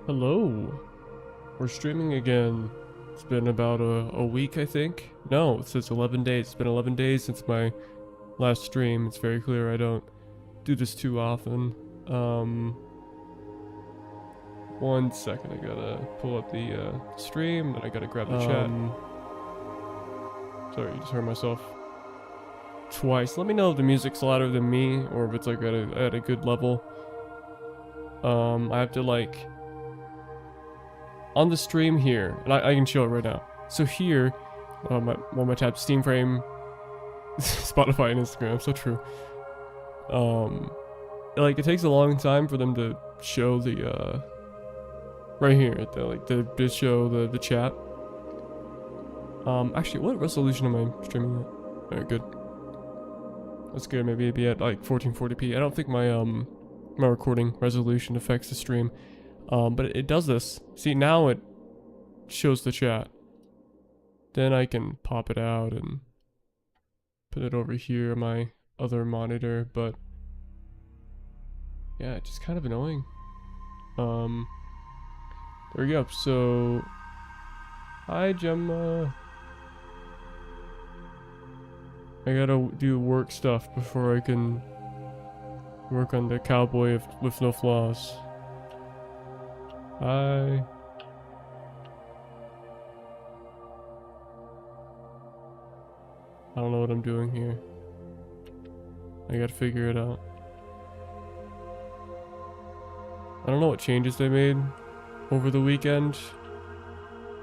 Hello. We're streaming again. It's been about a week, I think. No, it says 11 days. It's been 11 days since my last stream. It's very clear I don't do this too often. One second. I gotta pull up the stream, then I gotta grab the chat. Sorry, you just heard myself twice. Let me know if the music's louder than me or if it's like at a good level. I have to like on the stream here, and I can show it right now. So here, when I tap Steam Frame, Spotify and Instagram, so true. Like it takes a long time for them to show the right here, to show the chat. Actually, what resolution am I streaming at? Alright, good. That's good. Maybe it'd be at like 1440p. I don't think my my recording resolution affects the stream. But it does this. See, now it shows the chat. Then I can pop it out and put it over here on my other monitor, but yeah, it's just kind of annoying. There we go. So, hi Gemma. I gotta do work stuff before I can work on the Cowboy with no flaws. I don't know what I'm doing here. I gotta figure it out. I don't know what changes they made over the weekend.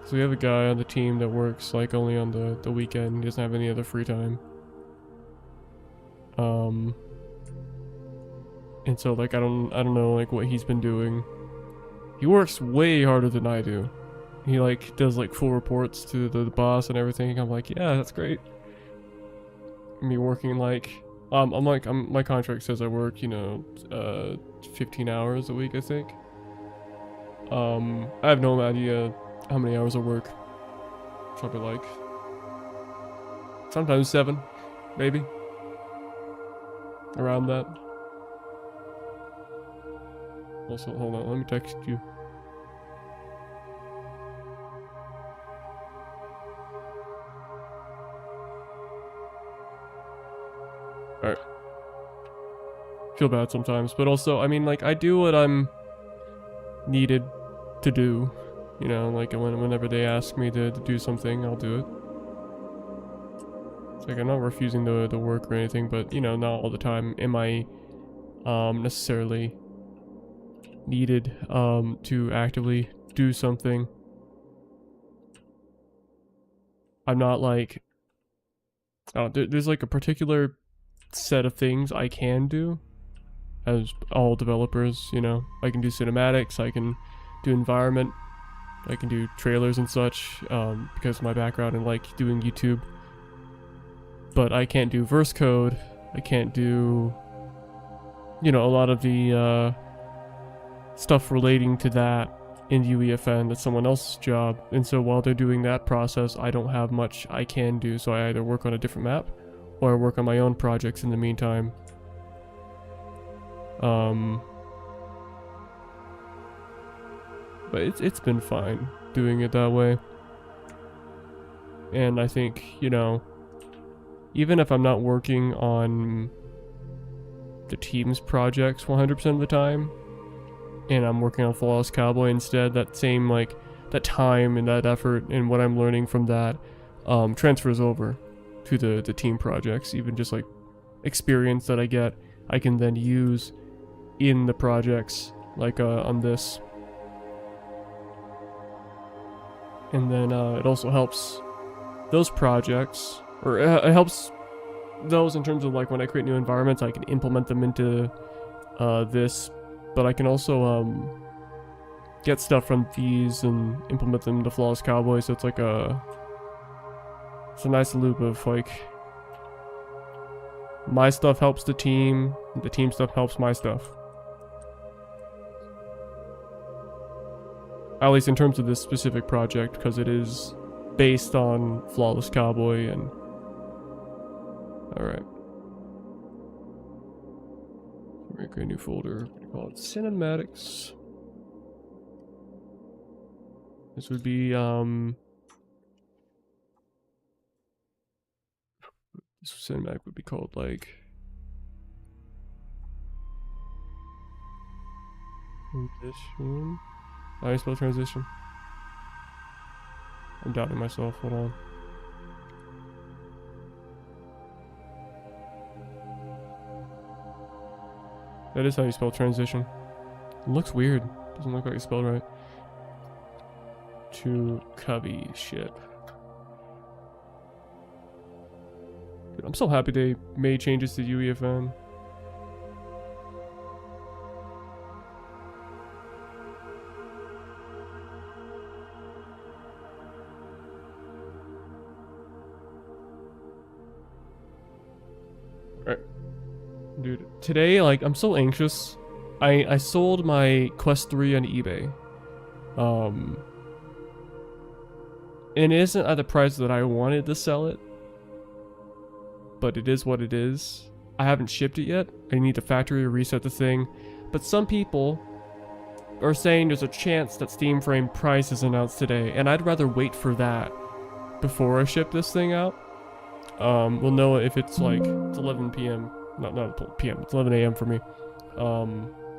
So we have a guy on the team that works like only on the weekend. He doesn't have any other free time. And so like I don't know like what he's been doing. He works way harder than I do. He like does like full reports to the boss and everything. I'm like, yeah, that's great. Me working like, my contract says I work, 15 hours a week, I think. I have no idea how many hours I work. Probably like, sometimes 7, maybe. Around that. Also, hold on, let me text you. Alright. Feel bad sometimes, but also, I mean, like, I do what I'm needed to do. You know, like, whenever they ask me to do something, I'll do it. It's like, I'm not refusing the work or anything, but, not all the time am I, necessarily needed to actively do something. I'm not like, there's like a particular set of things I can do, as all developers, I can do cinematics, I can do environment, I can do trailers and such, because of my background in like doing YouTube. But I can't do verse code, I can't do, a lot of the stuff relating to that in UEFN. That's someone else's job, and so while they're doing that process, I don't have much I can do, so I either work on a different map or I work on my own projects in the meantime. But it's been fine doing it that way. And I think, even if I'm not working on the team's projects 100% of the time, and I'm working on Flawless Cowboy instead, that same, like, that time and that effort and what I'm learning from that transfers over to the team projects. Even just, like, experience that I get, I can then use in the projects, like, on this. And then it also helps those projects, or it helps those in terms of, like, when I create new environments, I can implement them into this. But I can also get stuff from these and implement them into Flawless Cowboy, so it's like it's a nice loop of like, my stuff helps the team stuff helps my stuff. At least in terms of this specific project, because it is based on Flawless Cowboy. And alright. Make a new folder. Call it cinematics. This would be, this cinematic would be called, like... Transition? How do you spell transition? I'm doubting myself, hold on. That is how you spell transition. It looks weird. Doesn't look like it's spelled right. To cubby ship. Dude, I'm so happy they made changes to UEFN. Alright. Dude, today, like, I'm so anxious. I sold my Quest 3 on eBay. And it isn't at the price that I wanted to sell it. But it is what it is. I haven't shipped it yet. I need the factory to reset the thing. But some people are saying there's a chance that Steam Frame price is announced today. And I'd rather wait for that before I ship this thing out. We'll know if it's like, it's 11 p.m. Not p.m. It's 11 a.m. for me.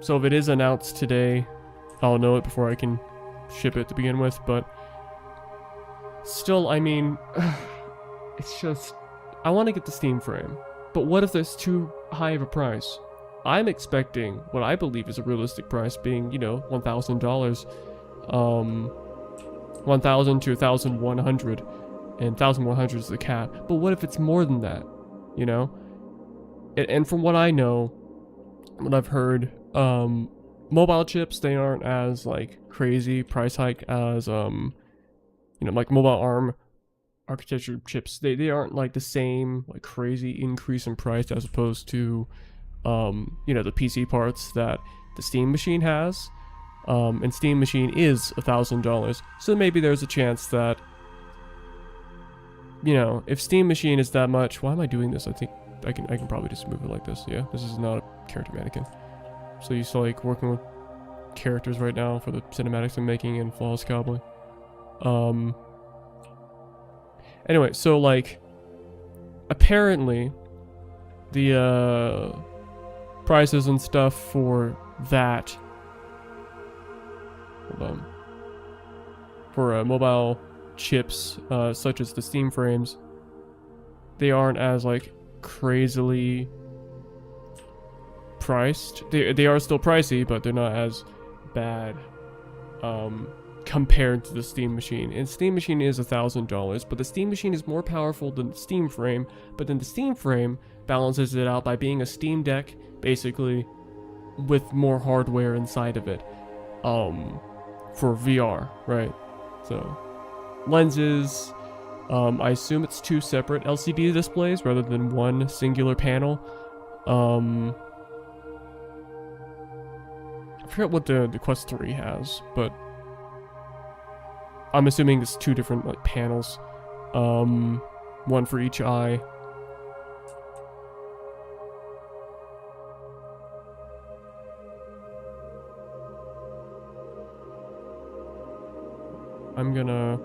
So if it is announced today, I'll know it before I can ship it to begin with. But still, I mean, it's just, I want to get the Steam Frame. But what if there's too high of a price? I'm expecting what I believe is a realistic price being, you know, $1,000. $1,000 to $1,100. And 1,100 is the cap. But what if it's more than that? You know? And from what I know, what I've heard, mobile chips, they aren't as, like, crazy price hike as, you know, like mobile ARM architecture chips. They aren't, like, the same, like, crazy increase in price as opposed to, you know, the PC parts that the Steam Machine has. And Steam Machine is $1,000. So maybe there's a chance that, you know, if Steam Machine is that much, why am I doing this? I think I can probably just move it like this. Yeah, this is not a character mannequin. So you still like working with characters right now for the cinematics I'm making in Flawless Cowboy. Anyway, so like apparently the prices and stuff for that, hold on, for mobile chips such as the Steam frames, they aren't as like crazily priced. They are still pricey, but they're not as bad compared to the Steam Machine. And Steam Machine is $1,000, but the Steam Machine is more powerful than the Steam Frame. But then the Steam Frame balances it out by being a Steam Deck, basically, with more hardware inside of it, for VR, right? So lenses, I assume it's two separate LCD displays rather than one singular panel. I forget what the Quest 3 has, but I'm assuming it's two different like panels, one for each eye. I'm gonna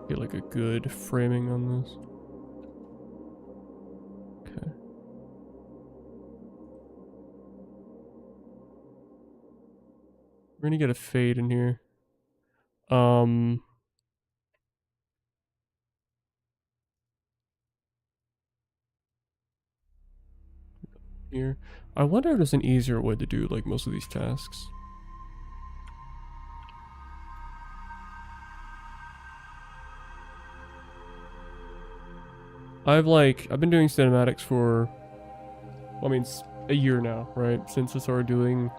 get like a good framing on this. Okay. We're gonna get a fade in here. Here. I wonder if there's an easier way to do like most of these tasks. I've been doing cinematics for, well, I mean, a year now, right? Since I started doing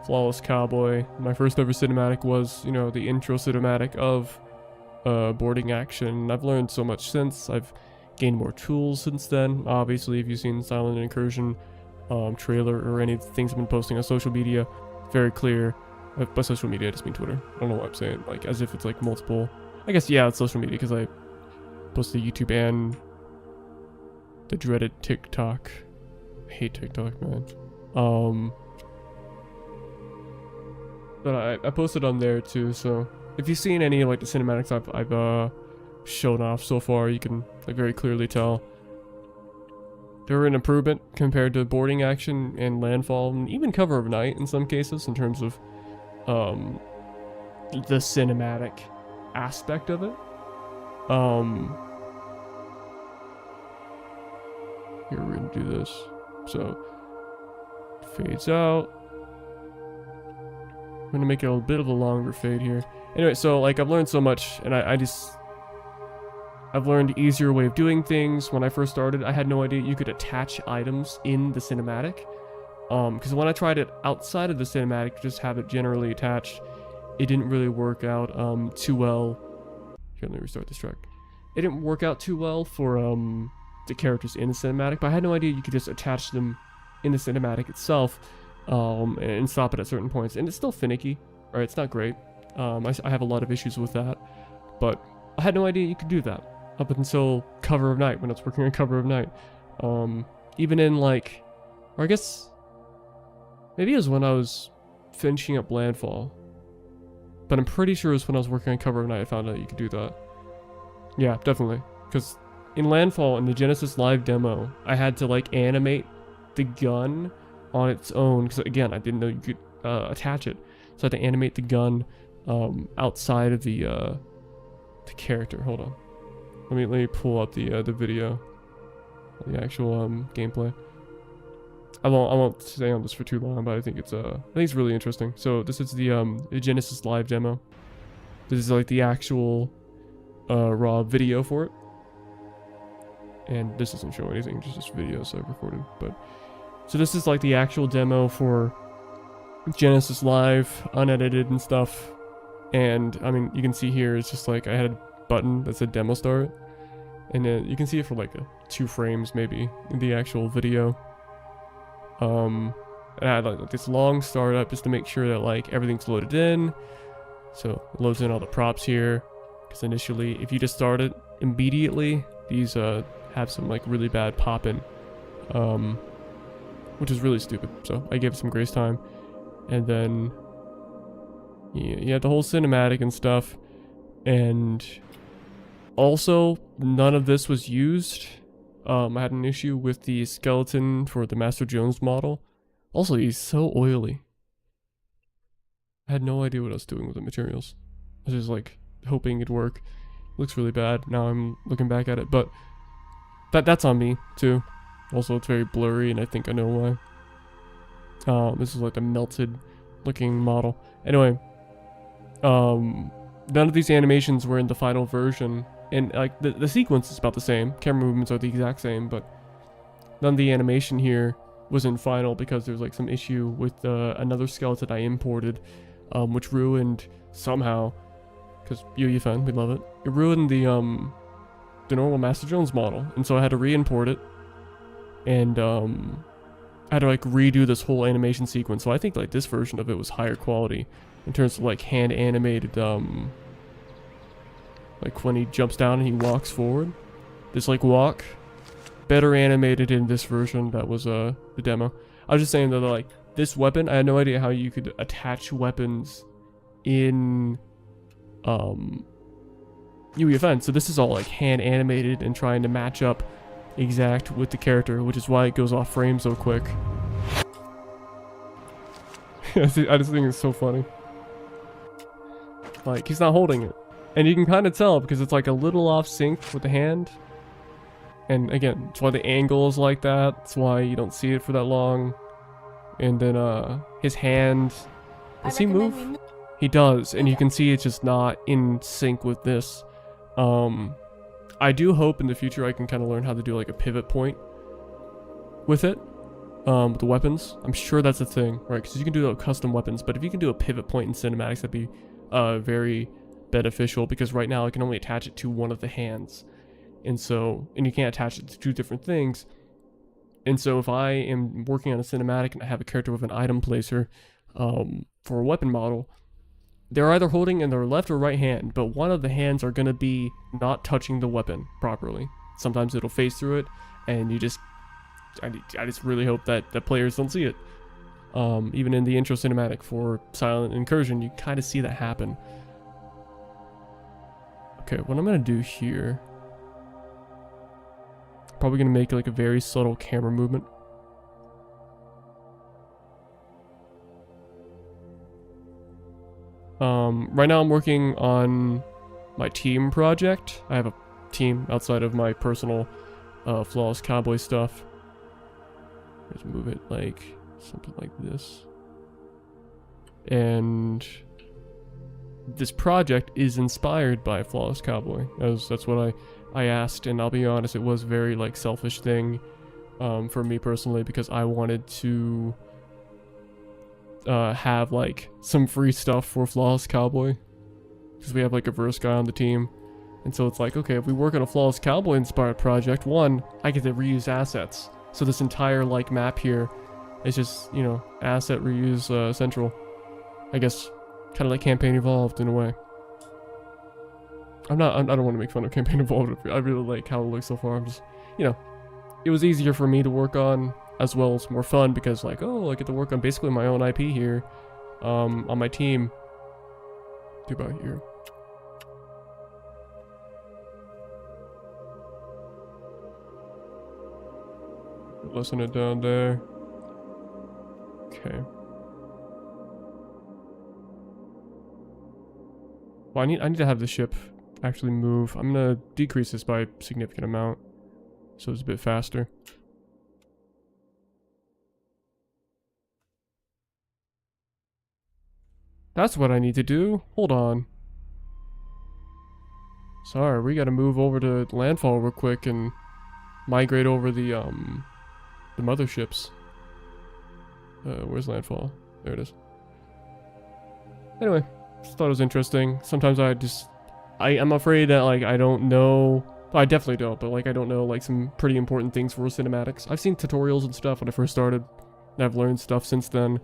Flawless Cowboy. My first ever cinematic was, you know, the intro cinematic of boarding action. I've learned so much since. I've gained more tools since then. Obviously, if you've seen Silent Incursion trailer or any things I've been posting on social media, very clear. By social media, I just mean Twitter. I don't know what I'm saying. Like, as if it's like multiple. I guess, yeah, it's social media because I post to YouTube and the dreaded TikTok. I hate TikTok, man. but I posted on there too. So if you've seen any like the cinematics I've shown off so far, you can like very clearly tell they're an improvement compared to boarding action and Landfall, and even Cover of Night in some cases in terms of the cinematic aspect of it. Here we're gonna do this. So fades out. I'm gonna make it a bit of a longer fade here. Anyway, so like I've learned so much, and I've learned an easier way of doing things. When I first started, I had no idea you could attach items in the cinematic. Because when I tried it outside of the cinematic, just have it generally attached, it didn't really work out too well. Here, let me restart this track. It didn't work out too well for the characters in the cinematic, but I had no idea you could just attach them in the cinematic itself and stop it at certain points. And it's still finicky, or it's not great. I have a lot of issues with that, but I had no idea you could do that up until Cover of Night, when I was working on Cover of Night. Even in like, or I guess maybe it was when I was finishing up Landfall, but I'm pretty sure it was when I was working on Cover of Night I found out you could do that. Yeah, definitely, because in Landfall, in the Genesis Live demo, I had to like animate the gun on its own, because again, I didn't know you could attach it, so I had to animate the gun outside of the character. Hold on, let me pull up the video, the actual gameplay. I won't stay on this for too long, but I think it's really interesting. So this is the Genesis Live demo. This is like the actual raw video for it, and this doesn't show anything, just videos I've recorded. But so this is like the actual demo for Genesis Live, unedited and stuff. And I mean, you can see here it's just like I had a button that said demo start, and then you can see it for like 2 frames maybe in the actual video. And I had like this long startup just to make sure that like everything's loaded in. So it loads in all the props here, because initially if you just start it immediately, these have some like really bad pop-in, which is really stupid. So I gave it some grace time, and then you had the whole cinematic and stuff. And also, none of this was used. I had an issue with the skeleton for the Master Jones model. Also, he's so oily. I had no idea what I was doing with the materials. I was just like hoping it'd work. Looks really bad now I'm looking back at it, but that's on me too. Also, it's very blurry, and I think I know why. This is like a melted looking model. Anyway, none of these animations were in the final version. And like the sequence is about the same, camera movements are the exact same, but none of the animation here was in final because there's like some issue with another skeleton I imported, which ruined somehow, because UEFN, we love it. It ruined the normal Master Jones model, and so I had to re-import it, and I had to like redo this whole animation sequence. So I think like this version of it was higher quality in terms of like hand animated like when he jumps down and he walks forward, this like walk, better animated in this version. That was the demo. I was just saying that like this weapon, I had no idea how you could attach weapons in UEFN. So this is all like hand animated and trying to match up exact with the character, which is why it goes off frame so quick. I just think it's so funny. Like he's not holding it. And you can kind of tell because it's like a little off sync with the hand. And again, that's why the angle is like that. That's why you don't see it for that long. And then his hand, does he move? He does, and you can see it's just not in sync with this. I do hope in the future I can kind of learn how to do like a pivot point with it. With the weapons. I'm sure that's a thing, right? Because you can do custom weapons, but if you can do a pivot point in cinematics, that'd be very beneficial, because right now I can only attach it to one of the hands, and you can't attach it to 2 different things. And so if I am working on a cinematic and I have a character with an item placer for a weapon model, they're either holding in their left or right hand, but one of the hands are going to be not touching the weapon properly. Sometimes it'll phase through it, and I just really hope that the players don't see it. Even in the intro cinematic for Silent Incursion, you kind of see that happen. Okay, what I'm gonna do here, probably gonna make like a very subtle camera movement. Right now I'm working on my team project. I have a team outside of my personal Flawless Cowboy stuff. Let's move it like something like this. And this project is inspired by Flawless Cowboy. That's what I asked, and I'll be honest, it was a very like selfish thing for me personally, because I wanted to have like some free stuff for Flawless Cowboy, because we have like a verse guy on the team. And so it's like, okay, if we work on a Flawless Cowboy inspired project, one, I get to reuse assets. So this entire like map here is just, you know, asset reuse central. I guess kind of like Campaign Evolved in a way. I don't want to make fun of Campaign Evolved. I really like how it looks so far. I'm just, you know, it was easier for me to work on, as well as more fun, because like, oh, I get to work on basically my own IP here on my team. Do about here. Listen it down there. Okay. Well, I need to have the ship actually move. I'm gonna decrease this by a significant amount, so it's a bit faster. That's what I need to do. Hold on. Sorry, we gotta move over to Landfall real quick and migrate over the motherships. Where's Landfall? There it is. Anyway, just thought it was interesting. Sometimes I'm afraid that like I don't know. Well, I definitely don't, but like I don't know like some pretty important things for cinematics. I've seen tutorials and stuff when I first started, and I've learned stuff since then.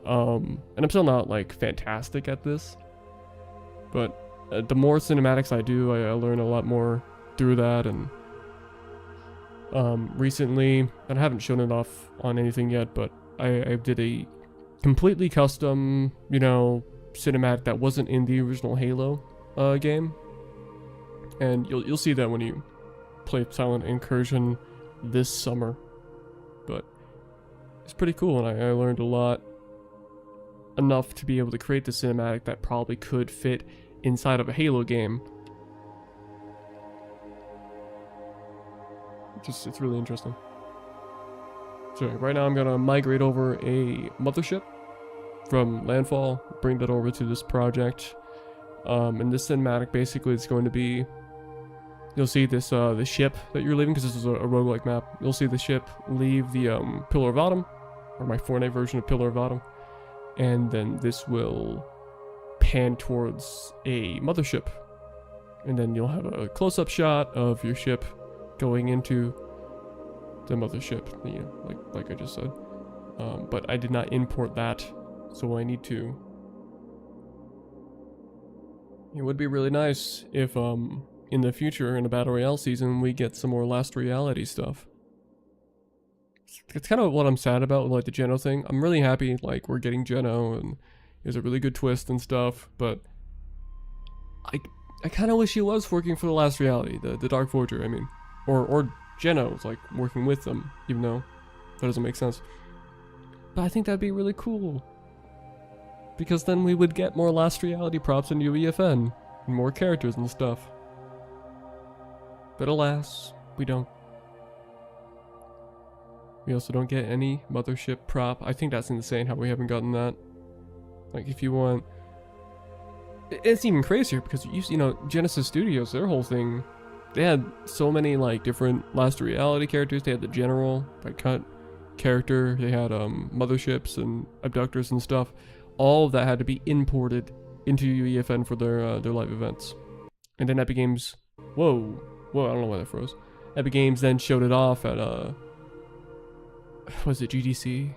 And I'm still not like fantastic at this, but the more cinematics I do, I learn a lot more through that. And recently, and I haven't shown it off on anything yet, but I did a completely custom, you know, cinematic that wasn't in the original Halo game, and you'll see that when you play Silent Incursion this summer. But it's pretty cool, and I learned a lot, enough to be able to create the cinematic that probably could fit inside of a Halo game. It's really interesting. So right now I'm gonna migrate over a mothership from Landfall, bring that over to this project. And this cinematic basically is going to be, you'll see this the ship that you're leaving, because this is a roguelike map. You'll see the ship leave the Pillar of Autumn, or my Fortnite version of Pillar of Autumn, and then this will pan towards a mothership, and then you'll have a close-up shot of your ship going into the mothership, you know, like I just said. But I did not import that, so I need to. It would be really nice if in the future, in a Battle Royale season, we get some more Last Reality stuff. It's kind of what I'm sad about with like the Geno thing. I'm really happy like we're getting Geno, and there's a really good twist and stuff, but I kind of wish he was working for the Last Reality, the Dark Forger, I mean. Or Geno's like working with them, even though that doesn't make sense. But I think that'd be really cool, because then we would get more Last Reality props in UEFN and more characters and stuff. But alas, we don't. We also don't get any mothership prop. I think that's insane how we haven't gotten that. Like if you want, it's even crazier because you know Genesis Studios, their whole thing, they had so many like different Last Reality characters. They had the General, like cut character. They had motherships and abductors and stuff. All of that had to be imported into UEFN for their live events. And then Epic Games, whoa, I don't know why that froze. Epic Games then showed it off at was it GDC?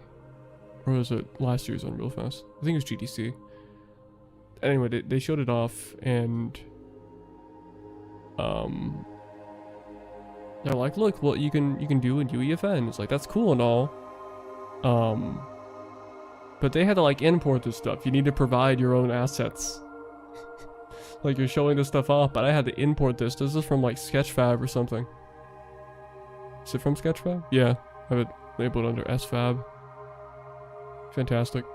Or was it last year's Unreal Fest? I think it was GDC. Anyway, they showed it off, and they're like, look, what you can do in UEFN. It's like, that's cool and all. But they had to like import this stuff. You need to provide your own assets. Like you're showing this stuff off, but I had to import this. This is from like Sketchfab or something. Is it from Sketchfab? Yeah, I have it labeled under SFab. Fantastic.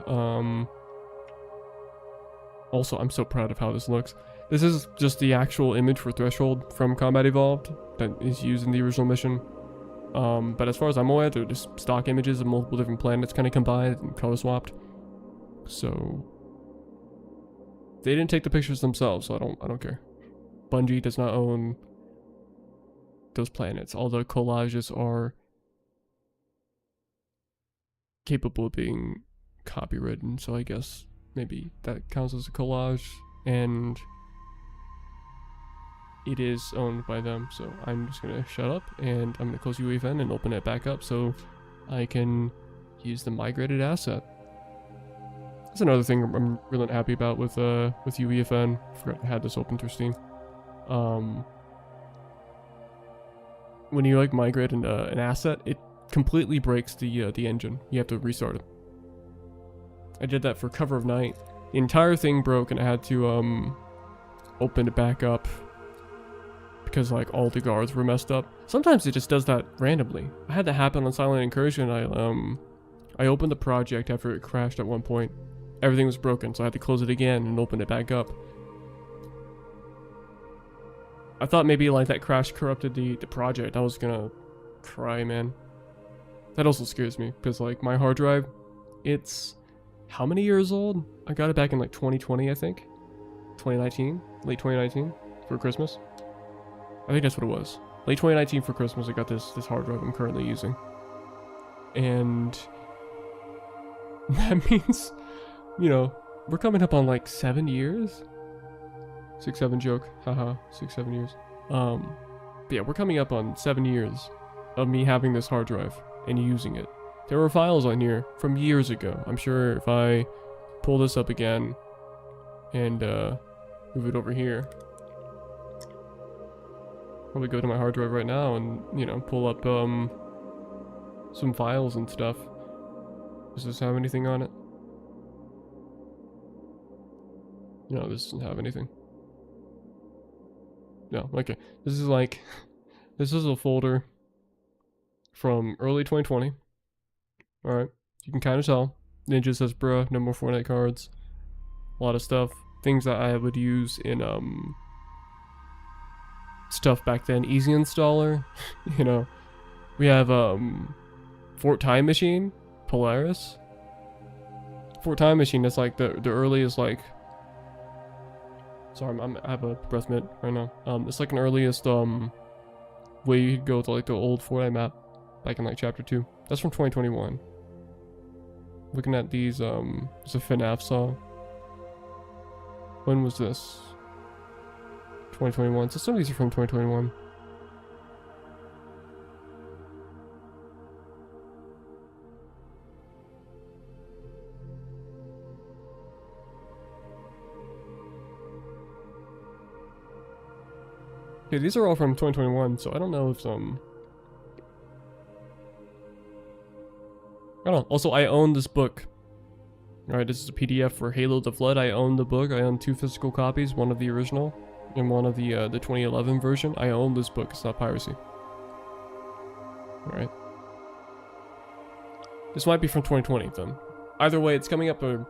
Also, I'm so proud of how this looks. This is just the actual image for Threshold from Combat Evolved that is used in the original mission. But as far as I'm aware, they're just stock images of multiple different planets kind of combined and color swapped. So they didn't take the pictures themselves, so I don't care. Bungie does not own those planets. All the collages are capable of being copywritten, so I guess maybe that counts as a collage, and it is owned by them. So I'm just gonna shut up and I'm gonna close UEFN and open it back up so I can use the migrated asset. That's another thing I'm really happy about with UEFN. Forgot I had this open through Steam. When you like migrate an asset, it completely breaks the engine. You have to restart it. I did that for Cover of Night. The entire thing broke and I had to open it back up because like all the guards were messed up. Sometimes it just does that randomly. I had that happen on Silent Incursion. I opened the project after it crashed at one point. Everything was broken, so I had to close it again and open it back up. I thought maybe like that crash corrupted the project. I was gonna cry, man. That also scares me because like my hard drive, it's how many years old? I got it back in like 2020, I think. 2019, late 2019 for Christmas. I think that's what it was. Late 2019 for Christmas, I got this hard drive I'm currently using. And that means, you know, we're coming up on like 7 years. 6-7 joke, haha, 6-7 years. But yeah, we're coming up on 7 years of me having this hard drive and using it. There were files on here from years ago. I'm sure if I pull this up again and move it over here, probably go to my hard drive right now and, you know, pull up some files and stuff. Does this have anything on it? No, this doesn't have anything. No, okay. This is like, this is a folder from early 2020. Alright, you can kind of tell. Ninja says, bruh, no more Fortnite cards. A lot of stuff. Things that I would use in, stuff back then. Easy installer, you know. We have, Fort Time Machine, Polaris. Fort Time Machine, that's like the earliest, like... Sorry, I have a breath mint right now. It's like an earliest, way you could go to like the old Fortnite map back in like chapter 2. That's from 2021. Looking at these, it's a FNAF song. When was this? 2021. So some of these are from 2021. Okay, these are all from 2021, so I don't know if I don't know. Also, I own this book. Alright, this is a PDF for Halo the Flood. I own the book. I own 2 physical copies, one of the original and one of the 2011 version. I own this book. It's not piracy. Alright. This might be from 2020 then. Either way, it's coming up a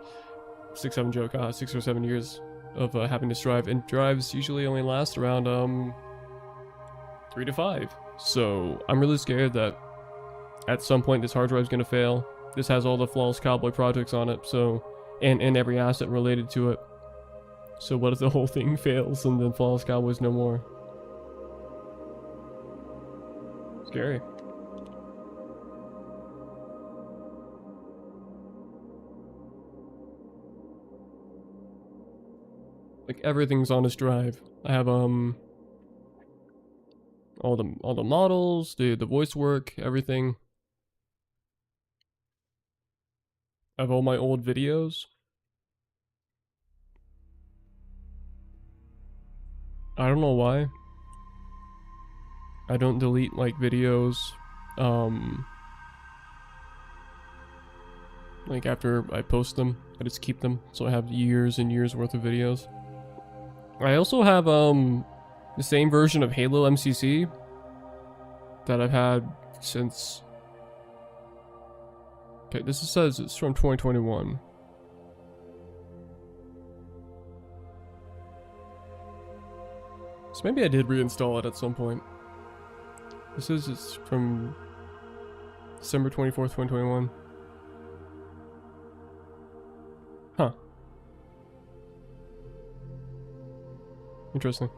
6-7 joke, 6 or 7 years of having this drive, and drives usually only last around 3 to 5. So I'm really scared that at some point this hard drive is gonna fail. This has all the flawless Cowboy projects on it, so and every asset related to it. So what if the whole thing fails and then flawless Cowboy's no more? Scary. Like everything's on this drive. I have all the models, the voice work, everything. I have all my old videos. I don't know why. I don't delete like videos Like after I post them, I just keep them. So I have years and years worth of videos. I also have the same version of Halo MCC that I've had since. Okay, this says it's from 2021. So maybe I did reinstall it at some point. This is it's from December 24th, 2021. Huh. Interesting.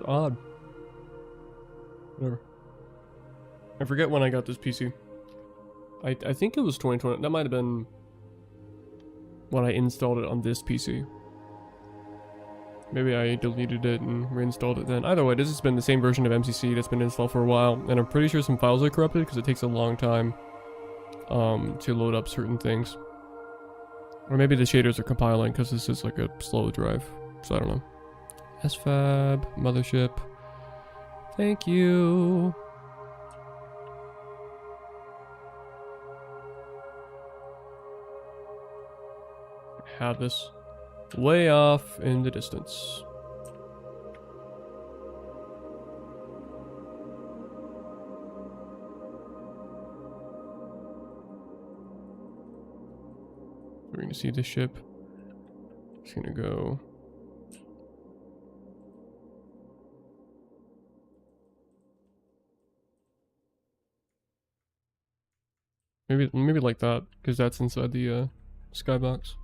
Odd. Whatever. I forget when I got this PC. I think it was 2020. That might have been when I installed it on this PC. Maybe I deleted it and reinstalled it then. Either way, this has been the same version of MCC that's been installed for a while, and I'm pretty sure some files are corrupted because it takes a long time to load up certain things. Or maybe the shaders are compiling because this is like a slow drive. So I don't know. SFAB, mothership. Thank you. Have this way off in the distance. We're gonna see the ship. It's gonna go. Maybe like that, because that's inside the skybox.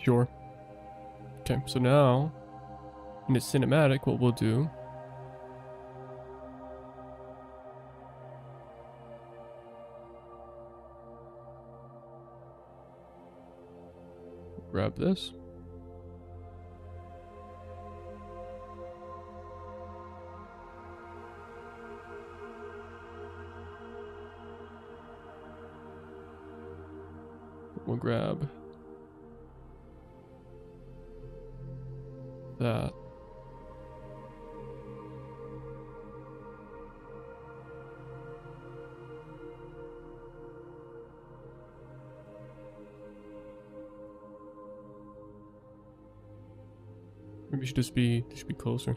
Sure. Okay, so now in the cinematic, what we'll do grab this. We'll grab that. Maybe it should just be closer.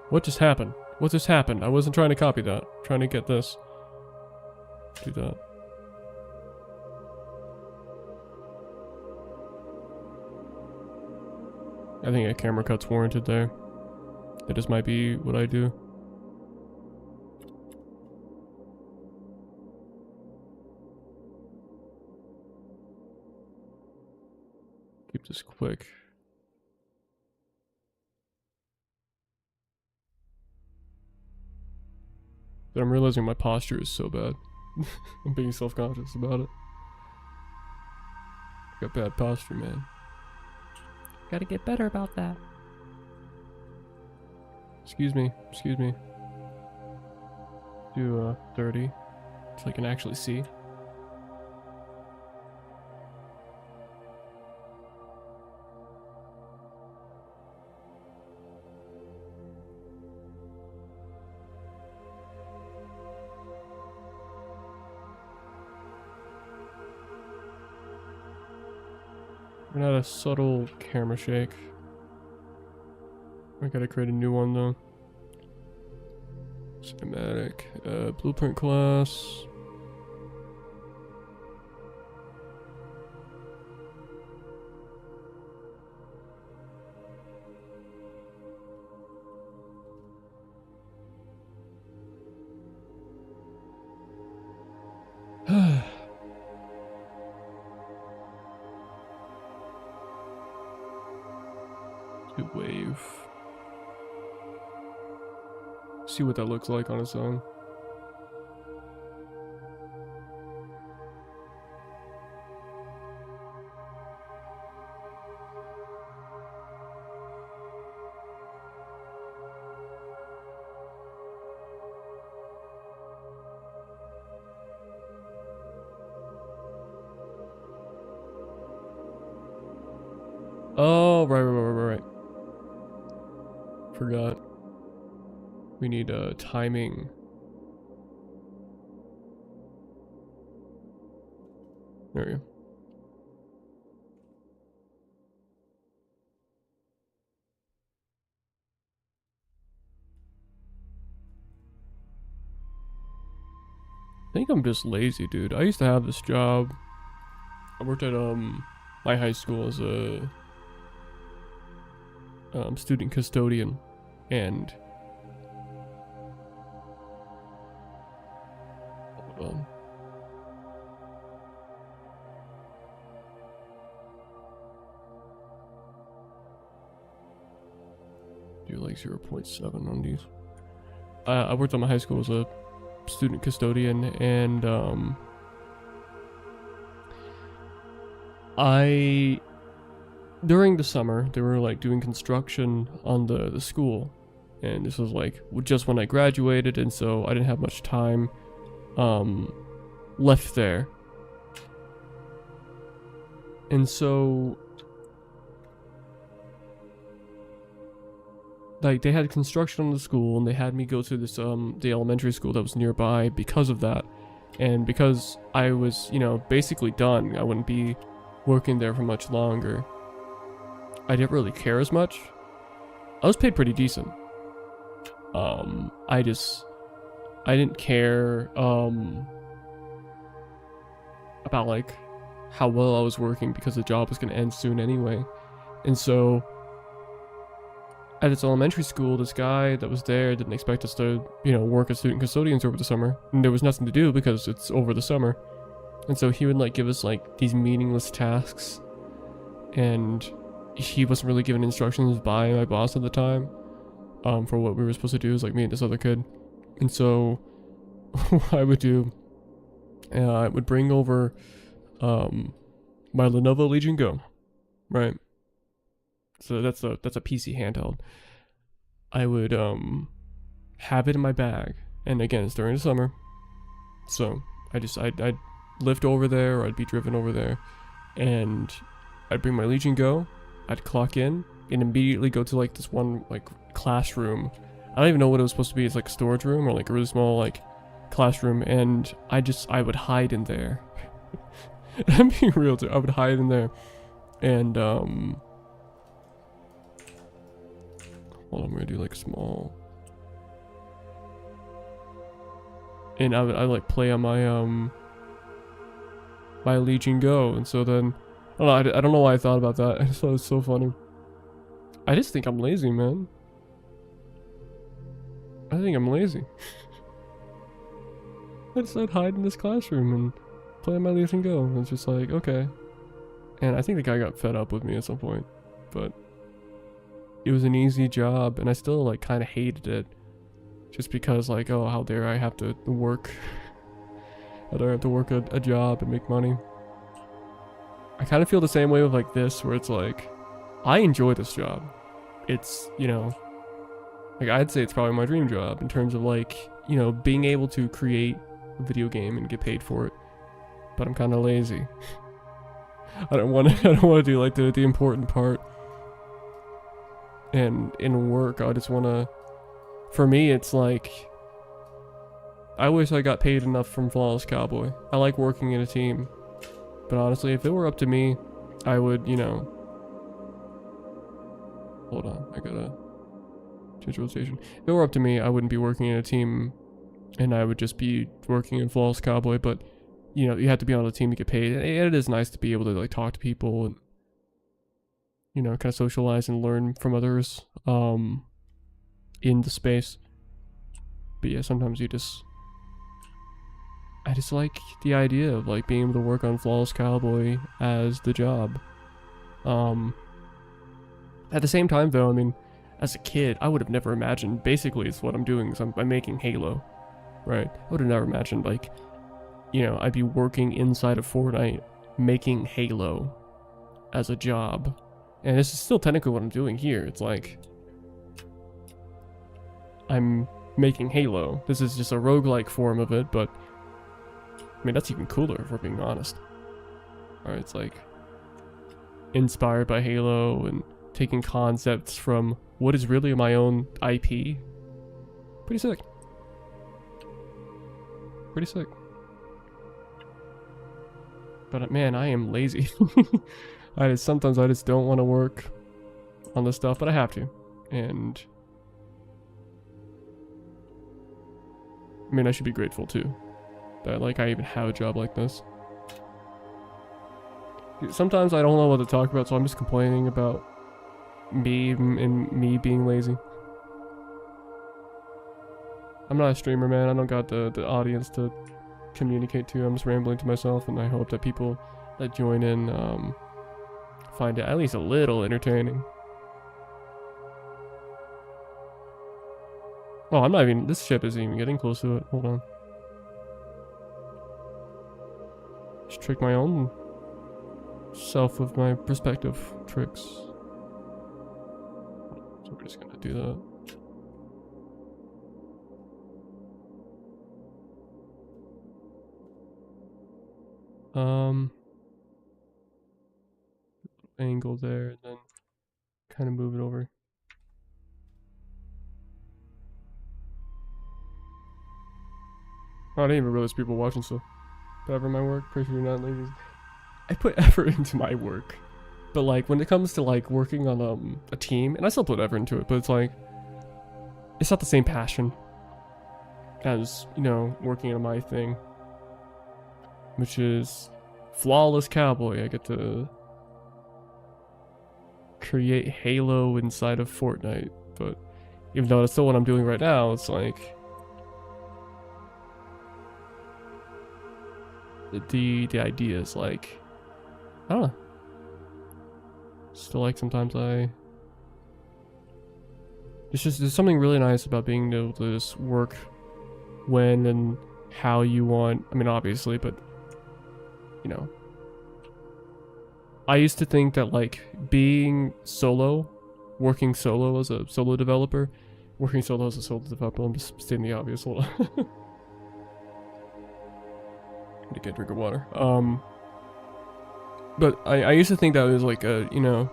What just happened? What just happened? I wasn't trying to copy that. I'm trying to get this. Do that. I think a camera cut's warranted there. That just might be what I do. Keep this quick. But I'm realizing my posture is so bad. I'm being self-conscious about it. I got bad posture, man. Gotta get better about that. Excuse me, excuse me. Do 30, so I can actually see. We're not a subtle camera shake. I gotta create a new one though. Cinematic, blueprint class. Good wave. See what that looks like on its own. Oh, right. Forgot. We need timing. There we go. I think I'm just lazy, dude. I used to have this job. I worked at my high school as a student custodian, and hold on. Do like 0.7 on these. I worked at my high school as a student custodian, and during the summer they were like doing construction on the school, and this was like just when I graduated, and so I didn't have much time left there, and so like they had construction on the school, and they had me go to this the elementary school that was nearby because of that. And because I was, you know, basically done, I wouldn't be working there for much longer, I didn't really care as much. I was paid pretty decent. I didn't care about like how well I was working, because the job was going to end soon anyway. And so at this elementary school, this guy that was there didn't expect us to, you know, work as student custodians over the summer. And there was nothing to do because it's over the summer. And so he would like give us like these meaningless tasks, and he wasn't really given instructions by my boss at the time for what we were supposed to do, is like me and this other kid. And so what I would do, I would bring over my Lenovo Legion Go, right? So that's a PC handheld. I would have it in my bag, and again, it's during the summer, so I'd lift over there, or I'd be driven over there, and I'd bring my Legion Go. I'd clock in and immediately go to like this one like classroom. I don't even know what it was supposed to be. It's like a storage room, or like a really small like classroom, and I would hide in there. I'm being real too. I would hide in there, and hold on, I'm gonna do like small. And I like play on my my Legion Go, and so then I don't know why I thought about that. I just thought it was so funny. I just think I'm lazy, man. I think I'm lazy. I'd hide in this classroom and play on my Legion Go. And it's just like, okay. And I think the guy got fed up with me at some point, but it was an easy job, and I still like kind of hated it, just because like, oh, how dare I have to work? How dare I have to work a job and make money? I kind of feel the same way with like this, where it's like, I enjoy this job. It's, you know, like I'd say it's probably my dream job in terms of like, you know, being able to create a video game and get paid for it. But I'm kind of lazy. I don't want to do like the important part. And in work, I just want to, for me, it's like, I wish I got paid enough from Flawless Cowboy. I like working in a team. But honestly, if it were up to me, I would, you know, hold on, I gotta change rotation. If it were up to me, I wouldn't be working in a team, and I would just be working in Flawless Cowboy. But, you know, you have to be on a team to get paid. And it is nice to be able to like talk to people and, you know, kind of socialize and learn from others in the space. But yeah, sometimes I just like the idea of like being able to work on Flawless Cowboy as the job. At the same time, though, I mean, as a kid, I would have never imagined, basically it's what I'm doing, is I'm making Halo, right? I would have never imagined, like, you know, I'd be working inside of Fortnite making Halo as a job. And this is still technically what I'm doing here. It's like, I'm making Halo. This is just a roguelike form of it, but I mean, that's even cooler if we're being honest. Alright, it's like inspired by Halo and taking concepts from what is really my own IP. Pretty sick. Pretty sick. But man, I am lazy. Sometimes I just don't want to work on this stuff, but I have to. And I mean, I should be grateful too that like I even have a job like this. Sometimes I don't know what to talk about, so I'm just complaining about me and me being lazy. I'm not a streamer, man. I don't got the audience to communicate to. I'm just rambling to myself, and I hope that people that join in find it at least a little entertaining. Oh, I'm not even... This ship isn't even getting close to it. Hold on. Just trick my own self with my perspective tricks. So we're just gonna do that. Angle there, and then kind of move it over. Oh, I didn't even realize people watching, so put effort in my work. Pretty sure you're not lazy. I put effort into my work, but like when it comes to like working on a team, and I still put effort into it, but it's like it's not the same passion as, you know, working on my thing, which is flawless Cowboy. I get to create Halo inside of Fortnite, but even though that's still what I'm doing right now, it's like the idea is like, I don't know, still like sometimes it's just, there's something really nice about being able to just work when and how you want. I mean, obviously, but you know, I used to think that like being solo, working solo as a solo developer, I'm just stating the obvious. Hold on. To get a drink of water. But I used to think that was like a, you know,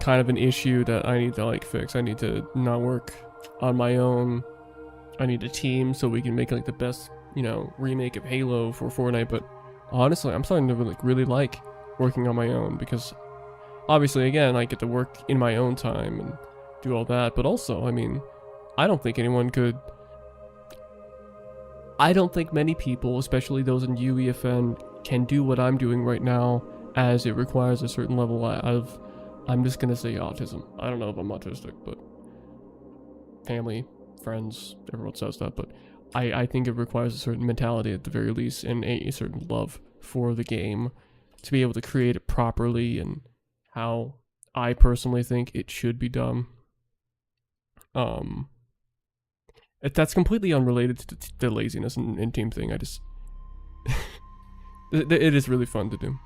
kind of an issue that I need to like fix. I need to not work on my own. I need a team so we can make like the best, you know, remake of Halo for Fortnite. But honestly, I'm starting to really like working on my own, because obviously, again, I get to work in my own time and do all that. But also, I mean, I don't think many people, especially those in UEFN, can do what I'm doing right now, as it requires a certain level of, I'm just gonna say autism. I don't know if I'm autistic, but family, friends, everyone says that, but I think it requires a certain mentality at the very least, and a certain love for the game to be able to create it properly and how I personally think it should be done. That's completely unrelated to the laziness and team thing. I just... it is really fun to do.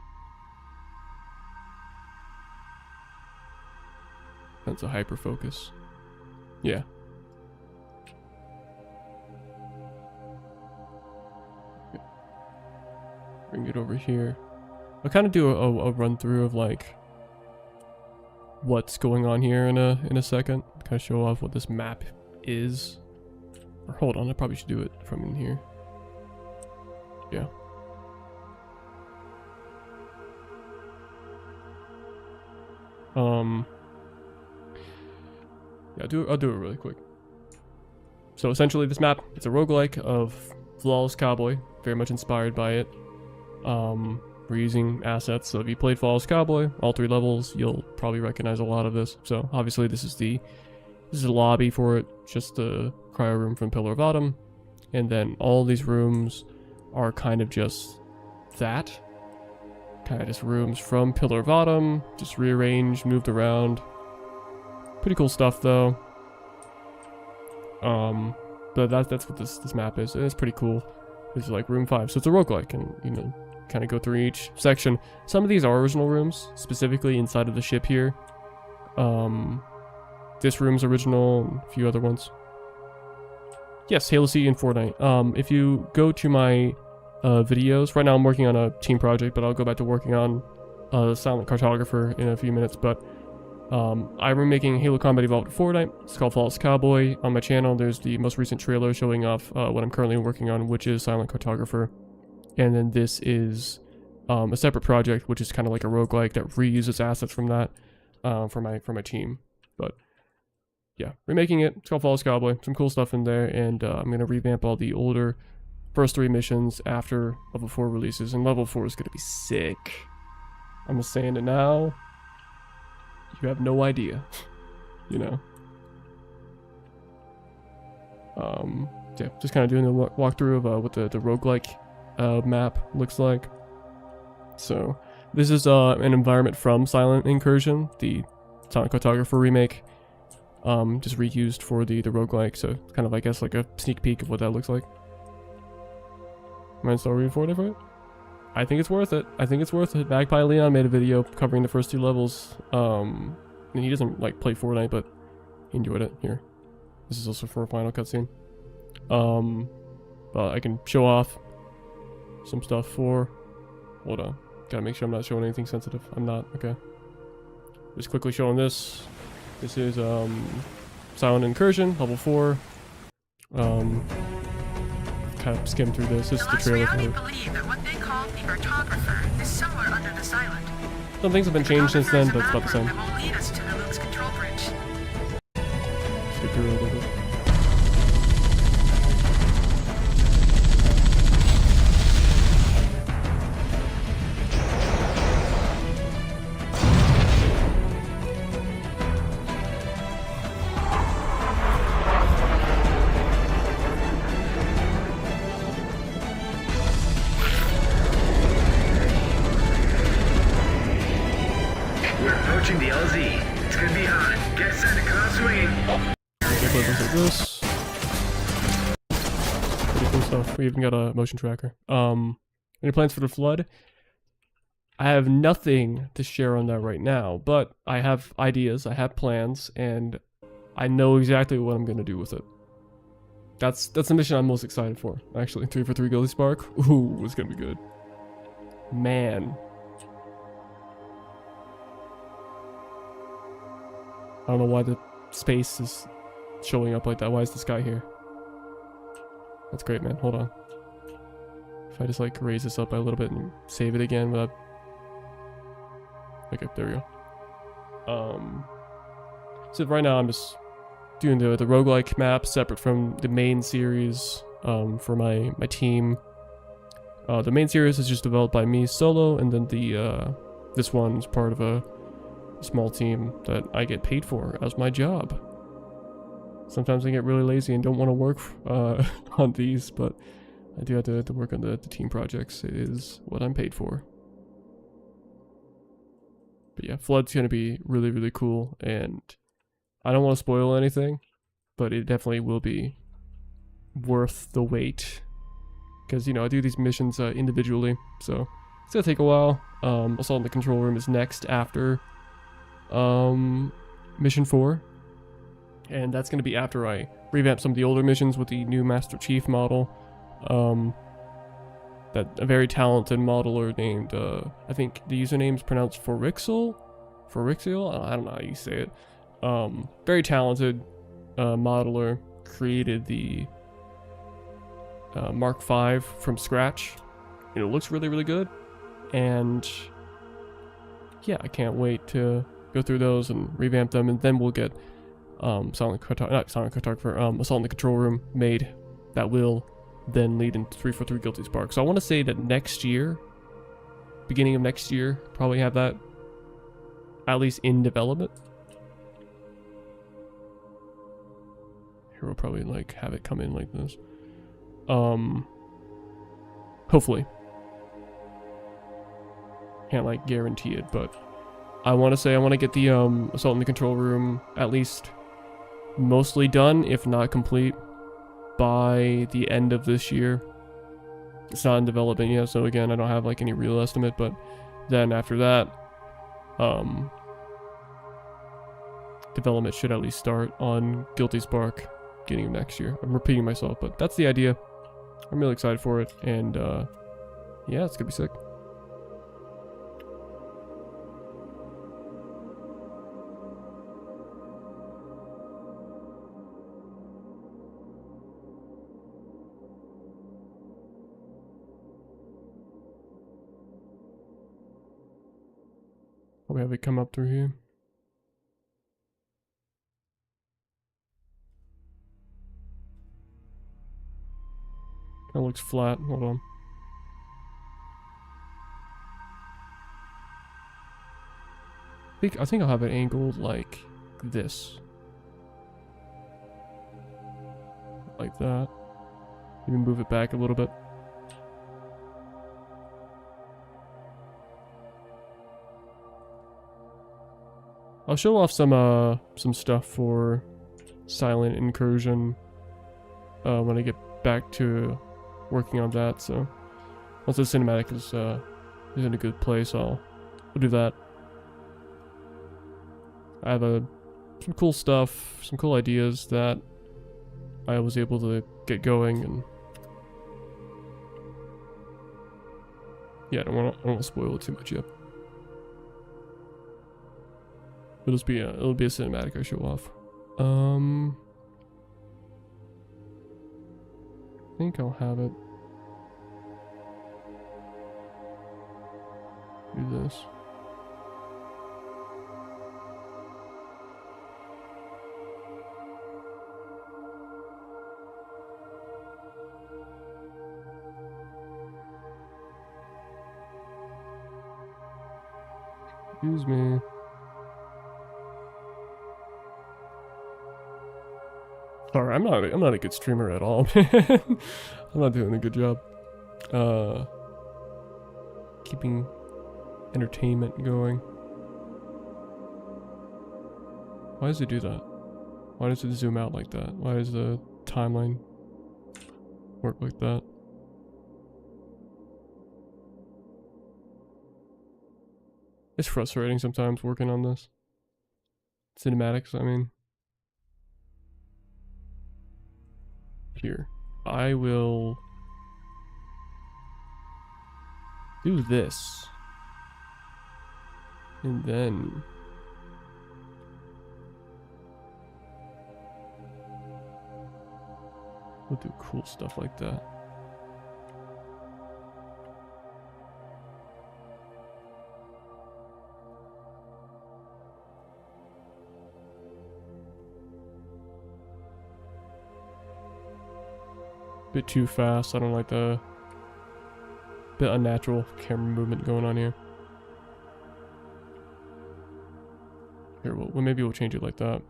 That's a hyper focus. Yeah. Bring it over here. I'll kind of do a run through of like what's going on here in a second. Kind of show off what this map is. Or hold on, I probably should do it from in here. Yeah. Yeah, I'll do it really quick. So essentially this map, it's a roguelike of Flawless Cowboy, very much inspired by it. We're using assets, so if you played Flawless Cowboy, all 3 levels, you'll probably recognize a lot of this. So obviously this is the lobby for it, just the cryo room from Pillar of Autumn, and then all these rooms are kind of just that. kind of just rooms from Pillar of Autumn, just rearranged, moved around. Pretty cool stuff though. But that's what this map is. It's pretty cool. This is like room 5, so it's a roguelike, and you know, kind of go through each section. Some of these are original rooms, specifically inside of the ship here. This room's original, and a few other ones. Yes, Halo C and Fortnite. If you go to my videos, right now I'm working on a team project, but I'll go back to working on Silent Cartographer in a few minutes. But I'm remaking Halo Combat Evolved to Fortnite. It's called Flawless Cowboy. On my channel, there's the most recent trailer showing off what I'm currently working on, which is Silent Cartographer. And then this is a separate project, which is kind of like a roguelike that reuses assets from that for my team. But yeah, remaking it. It's called Flawless Cowboy. Some cool stuff in there, and I'm gonna revamp all the older first 3 missions after level 4 releases, and level 4 is gonna be sick. I'm just saying it now. You have no idea, you know. Yeah, just kind of doing the walkthrough of what the roguelike map looks like. So this is an environment from Silent Incursion, the Silent Cartographer remake. Just reused for the roguelike, so kind of, I guess, like a sneak peek of what that looks like. Am I still reading Fortnite for it? I think it's worth it. I think it's worth it. Magpie Leon made a video covering the first 2 levels. And he doesn't like play Fortnite, but he enjoyed it. Here, this is also for a final cutscene. But I can show off some stuff for. Hold on, gotta make sure I'm not showing anything sensitive. I'm not. Okay. Just quickly showing this. This is Silent Incursion, level 4. Kind of skim through this. This is the trailer for it. Believe that what they call the cartographer is somewhere under the Silent. Some things have been changed since then, but it's about the same. That will lead us to the Luke's control bridge. Skip through it a little bit. The LZ. It's gonna be hot. Get set to come swinging. This. Pretty cool stuff. We even got a motion tracker. Any plans for the flood? I have nothing to share on that right now, but I have ideas, I have plans, and I know exactly what I'm gonna do with it. That's the mission I'm most excited for. Actually, 3 for 3 Guilty Spark. Ooh, it's gonna be good. Man. I don't know why the space is showing up like that. Why is this guy here? That's great, man. Hold on. If I just like raise this up by a little bit and save it again without... Okay, there we go. So right now I'm just doing the roguelike map separate from the main series for my team. The main series is just developed by me solo, and then the this one is part of a small team that I get paid for as my job. Sometimes I get really lazy and don't want to work on these, but I do have to work on the team projects. It is what I'm paid for. But yeah, Flood's gonna be really, really cool, and I don't want to spoil anything, but it definitely will be worth the wait. Because, you know, I do these missions individually, so it's gonna take a while. Assault in the Control Room is next after mission 4, and that's going to be after I revamp some of the older missions with the new Master Chief model. That a very talented modeler named I think the username's pronounced Forixel. I don't know how you say it. Very talented modeler created the Mark V from scratch. You know, it looks really, really good, and yeah, I can't wait to go through those and revamp them, and then we'll get Assault in the Control Room made. That will then lead into 3 for 3 Guilty Spark. So I want to say that next year, beginning of next year, probably have that at least in development. Here we'll probably like have it come in like this. Hopefully. can't like guarantee it, but I want to say I want to get the Assault in the Control Room at least mostly done, if not complete, by the end of this year. It's not in development yet, so again, I don't have like any real estimate, but then after that, development should at least start on Guilty Spark beginning of next year. I'm repeating myself, but that's the idea. I'm really excited for it, and yeah, it's gonna be sick. Probably have it come up through here. That looks flat. Hold on. I think I'll have it angled like this. Like that. Maybe move it back a little bit. I'll show off some stuff for Silent Incursion when I get back to working on that. So once the cinematic is in a good place, I'll do that. I have some cool stuff, some cool ideas that I was able to get going, and yeah, I don't want to spoil it too much yet. It'll be a cinematic I show off. I think I'll have it do this. Excuse me. Sorry, I'm not a good streamer at all, man. I'm not doing a good job. Keeping entertainment going. Why does it do that? Why does it zoom out like that? Why does the timeline work like that? It's frustrating sometimes working on this. Cinematics, I mean. Here, I will do this, and then we'll do cool stuff like that. Bit too fast. I don't like the bit unnatural camera movement going on here. Here, well, maybe we'll change it like that.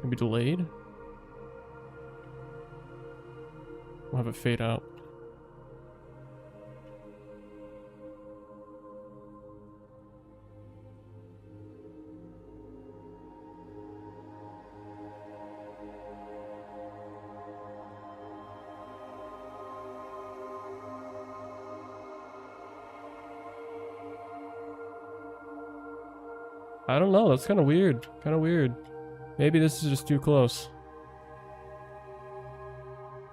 Maybe delayed. We'll have it fade out. I don't know, that's kind of weird. Kind of weird. Maybe this is just too close.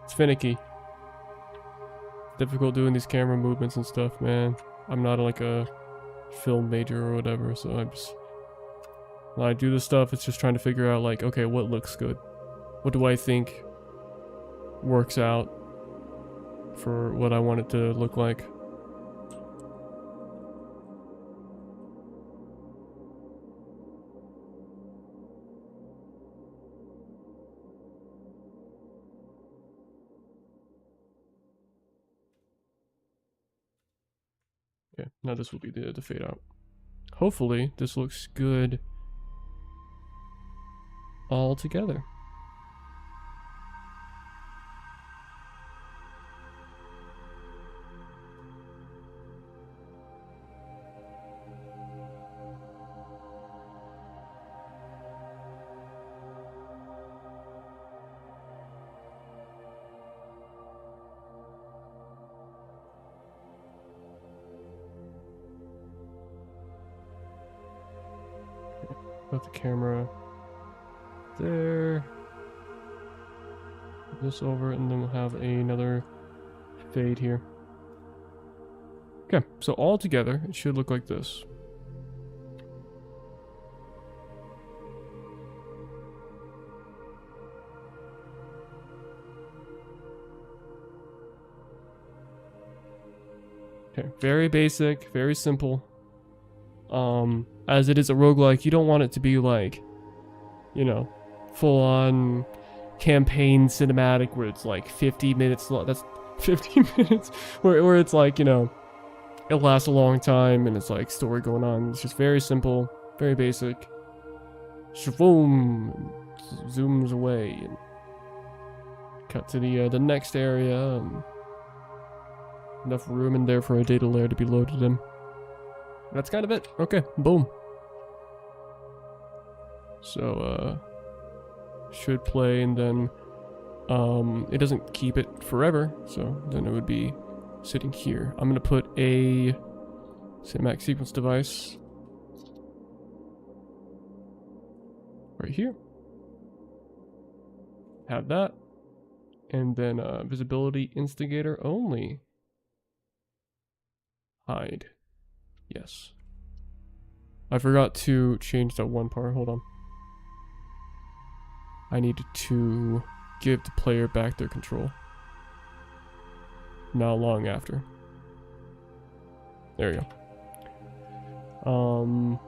It's finicky. Difficult doing these camera movements and stuff, man. I'm not like a film major or whatever, so I'm just... when I do this stuff, it's just trying to figure out like, okay, what looks good? What do I think works out for what I want it to look like? Okay, now this will be the fade out. Hopefully, this looks good all together. Put the camera there. This over, and then we'll have another fade here. Okay, so all together, it should look like this. Okay, very basic, very simple. As it is a roguelike, you don't want it to be like, you know, full on campaign cinematic where it's like 50 minutes long. That's 50 minutes where it's like, you know, it lasts a long time and it's like story going on. It's just very simple, very basic. Shavoom, zooms away and cut to the next area. And enough room in there for a data layer to be loaded in. That's kind of it. Okay, boom. So, should play, and then, it doesn't keep it forever, so then it would be sitting here. I'm gonna put a cinematic sequence device right here. Have that. And then, visibility instigator only. Hide. Yes. I forgot to change that one part. Hold on. I needed to give the player back their control. Not long after. There you go. Alright,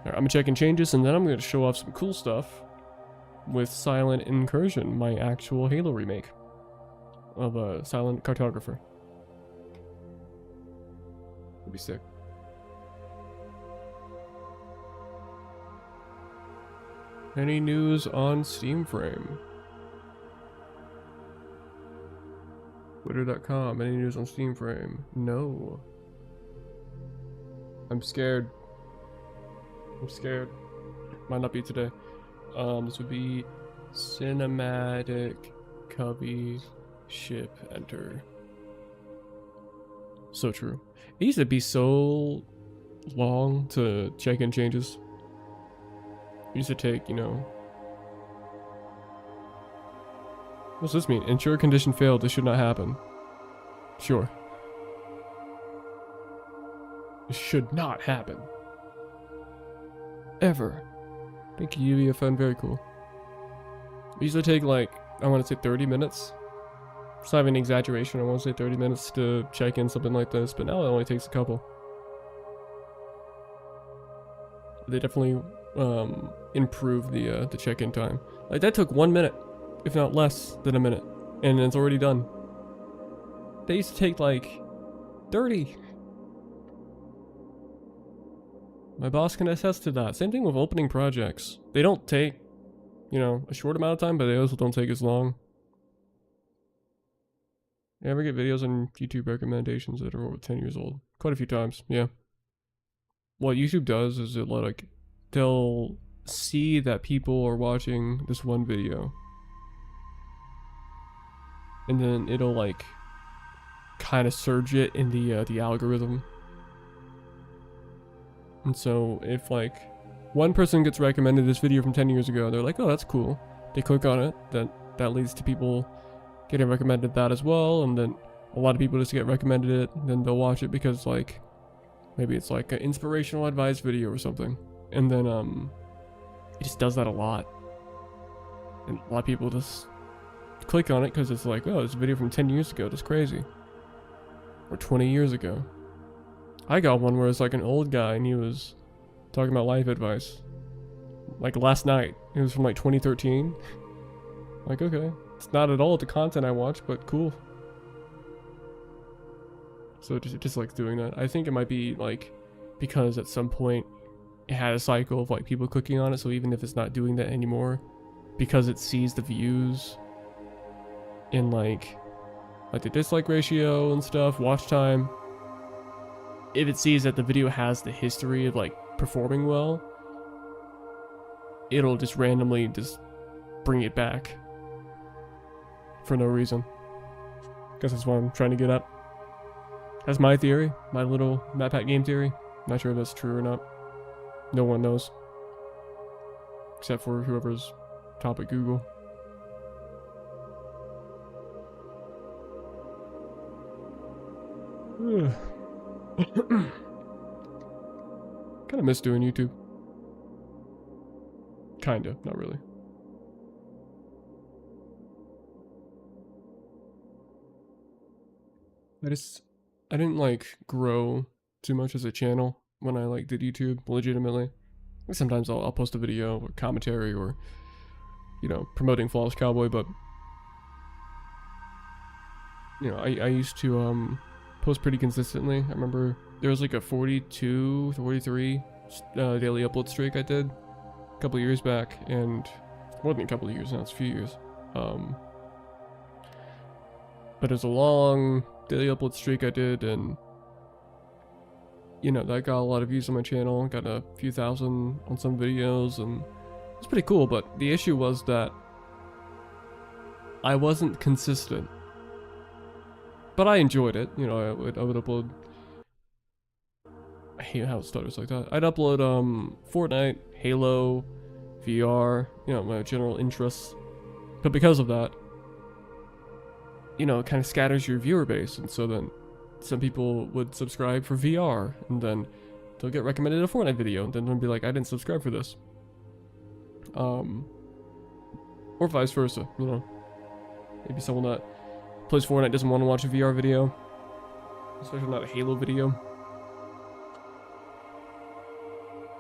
I'm gonna check in changes, and then I'm gonna show off some cool stuff with Silent Incursion, my actual Halo remake of a Silent Cartographer. It'd be sick. Any news on Steam Frame? Twitter.com. Any news on Steam Frame? No. I'm scared. I'm scared. Might not be today. This would be cinematic cubby ship enter. So true. It used to be so long to check in changes. It used to take, you know... What's this mean? Ensure condition failed. This should not happen. Sure. This should not happen. Ever. Thank you, UEFN. Very cool. It used to take, like, I want to say 30 minutes. It's not even an exaggeration. I want to say 30 minutes to check in something like this, but now it only takes a couple. They definitely improved the check-in time. Like, that took 1 minute, if not less than a minute, and it's already done. They used to take like 30. My boss can attest to that. Same thing with opening projects. They don't take, you know, a short amount of time, but they also don't take as long. You ever get videos on YouTube recommendations that are over 10 years old? Quite a few times, yeah. What YouTube does is it like, they'll see that people are watching this one video. And then it'll like, kind of surge it in the algorithm. And so if like, one person gets recommended this video from 10 years ago, they're like, oh, that's cool. They click on it, that leads to people getting recommended that as well, and then a lot of people just get recommended it, and then they'll watch it because like maybe it's like an inspirational advice video or something, and then it just does that a lot, and a lot of people just click on it because it's like, oh, it's a video from 10 years ago, that's crazy, or 20 years ago. I got one where it's like an old guy and he was talking about life advice like last night. It was from like 2013. Like, okay. It's not at all the content I watch, but cool. So it just like doing that. I think it might be like because at some point it had a cycle of like people clicking on it, so even if it's not doing that anymore, because it sees the views in like the dislike ratio and stuff, watch time, if it sees that the video has the history of like performing well, it'll just randomly just bring it back. For no reason. Guess that's what I'm trying to get at. That's my theory. My little map pack game theory. Not sure if that's true or not. No one knows. Except for whoever's top at Google. Kinda miss doing YouTube. Kinda, not really. I didn't like grow too much as a channel when I like did YouTube legitimately. Sometimes I'll post a video or commentary or, you know, promoting Flawless Cowboy, but you know, I used to post pretty consistently. I remember there was like a 42, 43 daily upload streak I did a couple years back, and more than a couple of years now, it's a few years. But it was a long daily upload streak I did, and you know, that got a lot of views on my channel, got a few thousand on some videos, and it was pretty cool. But the issue was that I wasn't consistent. But I enjoyed it, you know. I would upload. I hate how it stutters like that. I'd upload Fortnite, Halo, VR, you know, my general interests. But because of that, you know, it kind of scatters your viewer base, and so then some people would subscribe for VR, and then they'll get recommended a Fortnite video, and then they'll be like, I didn't subscribe for this. Or vice versa, you know. Maybe someone that plays Fortnite doesn't want to watch a VR video, especially not a Halo video.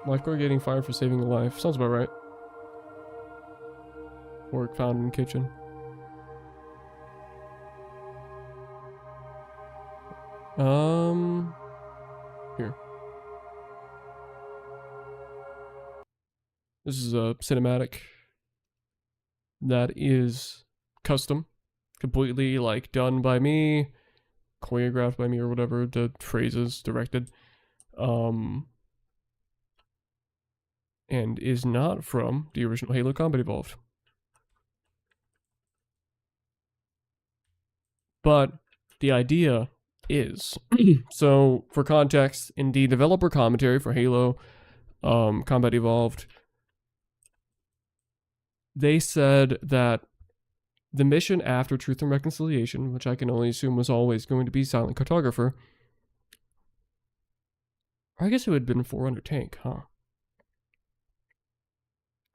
Lifeguard getting fired for saving a life. Sounds about right. Work found in kitchen. Here. This is a cinematic that is custom, completely like done by me, choreographed by me or whatever the phrase is, directed. And is not from the original Halo Combat Evolved. But the idea is, so for context, in the developer commentary for Halo Combat Evolved, they said that the mission after Truth and Reconciliation, which I can only assume was always going to be Silent Cartographer, or I guess it would have been Forerunner Tank, huh?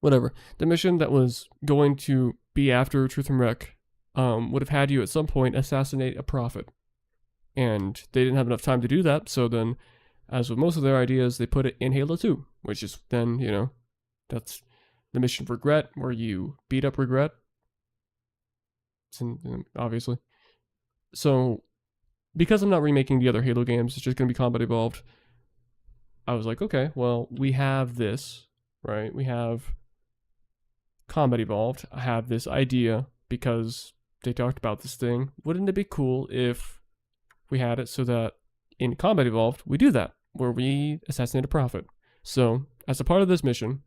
Whatever. The mission that was going to be after Truth and Rec would have had you at some point assassinate a prophet. And they didn't have enough time to do that, so then, as with most of their ideas, they put it in Halo 2, which is then, you know, that's the mission for Regret, where you beat up Regret. Obviously. So, because I'm not remaking the other Halo games, it's just going to be Combat Evolved, I was like, okay, well, we have this, right? We have Combat Evolved. I have this idea because they talked about this thing. Wouldn't it be cool if we had it so that in Combat Evolved, we do that, where we assassinate a prophet? So, as a part of this mission,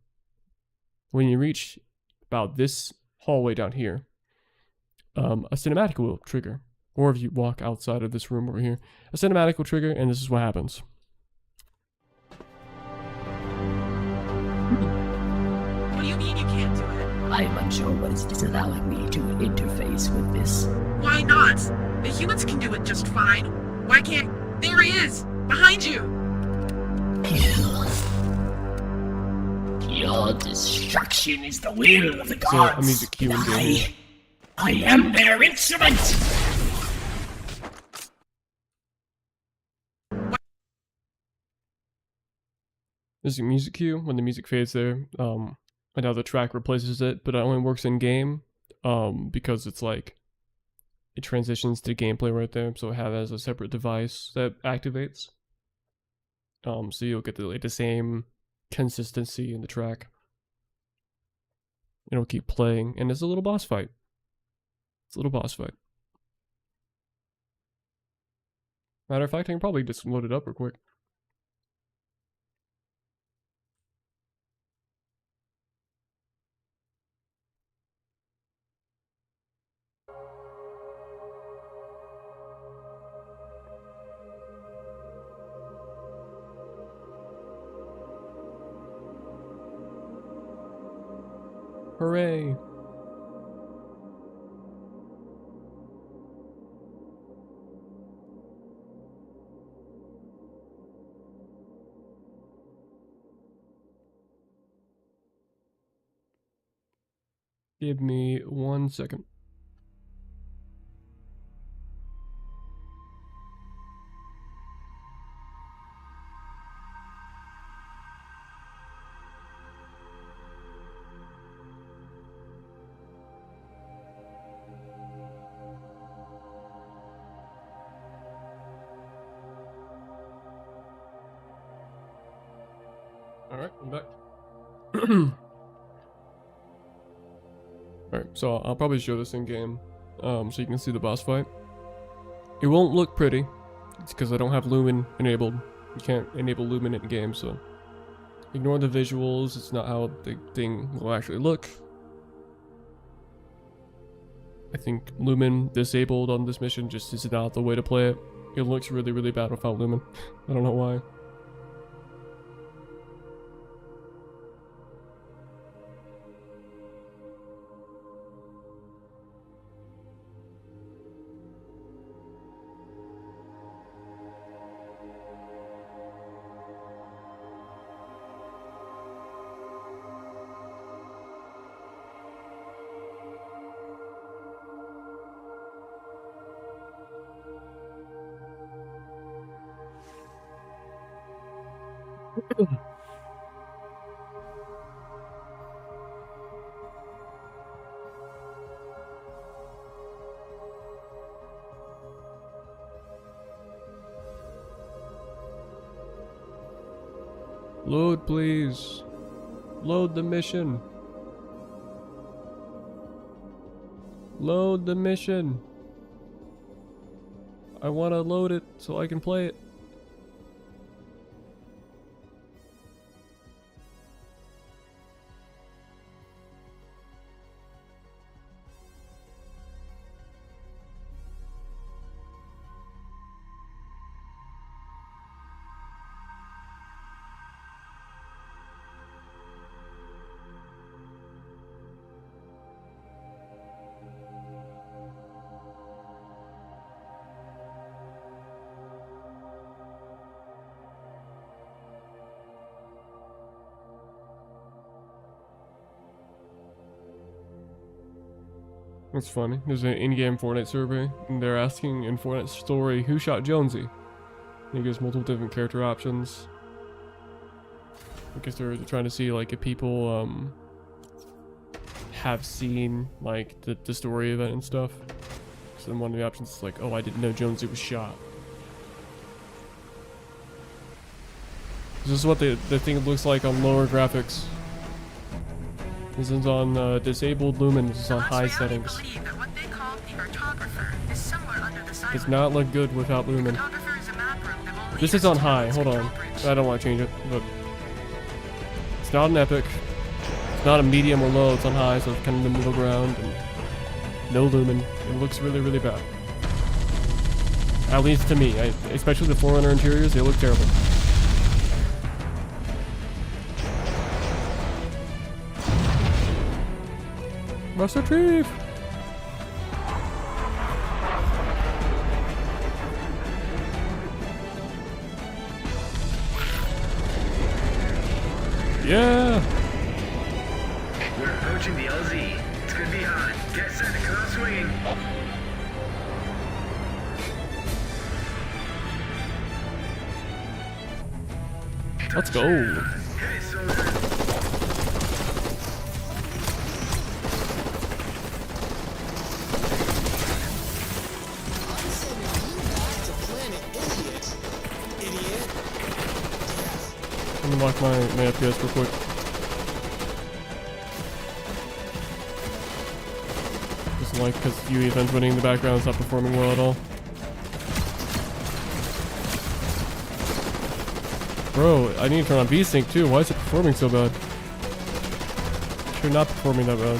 when you reach about this hallway down here, a cinematic will trigger. Or if you walk outside of this room over here, a cinematic will trigger, and this is what happens. What do you mean you can't do it? I'm unsure what is disallowing me to interface with this. Why not? The humans can do it just fine. Why can't... There he is! Behind you! Your destruction is the will of the So, gods. a music cue in down here. I am their instrument! There's a music cue. When the music fades there, another track replaces it, but it only works in game, because it's like, it transitions to gameplay right there, so it has a separate device that activates. So you'll get the same consistency in the track. It'll keep playing, and it's a little boss fight. It's a little boss fight. Matter of fact, I can probably just load it up real quick. Hooray. Give me 1 second. Alright, I'm back. Alright, so I'll probably show this in game, so you can see the boss fight. It won't look pretty. It's because I don't have Lumen enabled. You can't enable Lumen in game, so ignore the visuals. It's not how the thing will actually look. I think Lumen disabled on this mission just is not the way to play it. It looks really, really bad without Lumen. I don't know why. Load, please. Load the mission. Load the mission. I want to load it so I can play it. That's funny. There's an in-game Fortnite survey, and they're asking in Fortnite story, who shot Jonesy? And he gives multiple different character options. I guess they're trying to see like if people have seen like the story event and stuff. So then one of the options is like, oh, I didn't know Jonesy was shot. This is what the thing looks like on lower graphics. This is on disabled Lumen. This is on high settings. Does not look good without Lumen. This is on high. Hold on. I don't want to change it, but it's not an epic. It's not a medium or low. It's on high, so it's kind of in the middle ground. And no Lumen. It looks really, really bad. At least to me. Especially the Forerunner interiors. They look terrible. Must retrieve. Yeah. We're approaching the LZ. It's gonna be hot. Get set to come out swinging. Let's go. Okay, soldier. Unlock my FPS real quick. Just like because UEFN's running in the background, it's not performing well at all. Bro, I need to turn on VSync too. Why is it performing so bad? Sure, not performing that bad.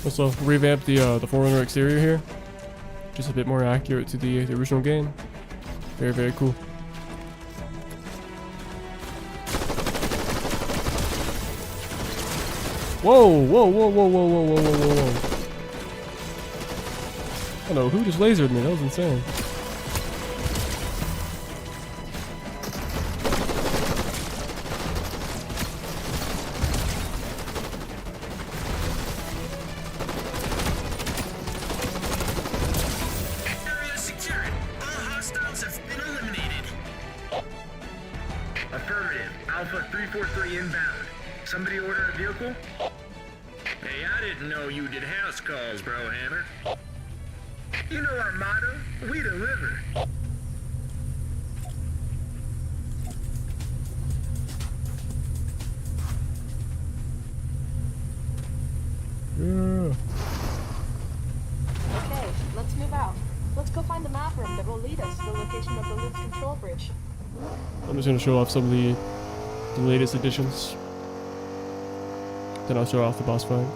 Also, revamped the Forerunner exterior here. Just a bit more accurate to the original game. Very, very cool. Whoa, whoa, whoa, whoa, whoa, whoa, whoa, whoa, whoa, whoa. I don't know, who just lasered me? That was insane. Area secured. All hostiles have been eliminated. Affirmative. Alpha 343 inbound. Somebody order a vehicle? Hey, I didn't know you did house calls, bro Hammer. You know our motto? We deliver. Yeah. Okay, let's move out. Let's go find the map room that will lead us to the location of the loop control bridge. I'm just gonna show off some of the latest additions. Then I'll show off the boss fight.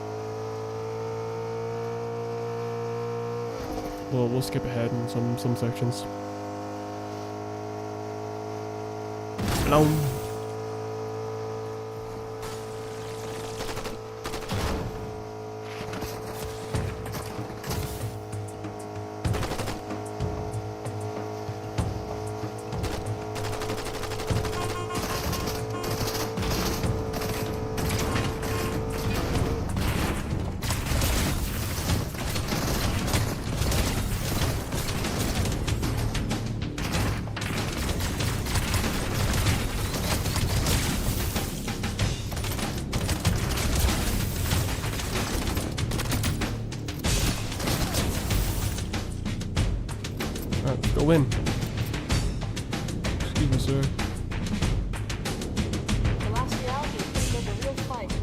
Well, we'll skip ahead in some sections. Hello. Alright, let's go in. Excuse me, sir. The last reality is a real fight. The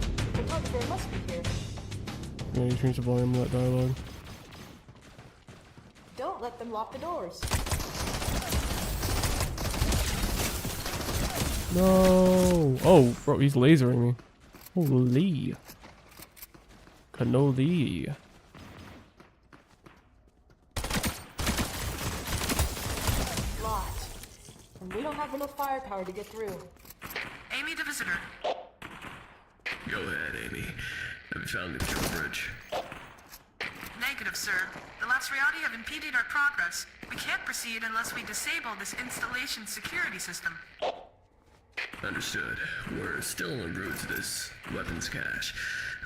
photographer must be here. Yeah, you change the volume of that dialogue. Don't let them lock the doors. No! Oh, bro, he's lasering me. Holy. Cannoli. Locked. And we don't have enough firepower to get through. Amy to visitor. Go ahead, Amy. Have you found the control bridge? Negative, sir. The last reality have impeded our progress. We can't proceed unless we disable this installation security system. Understood. We're still en route to this weapons cache.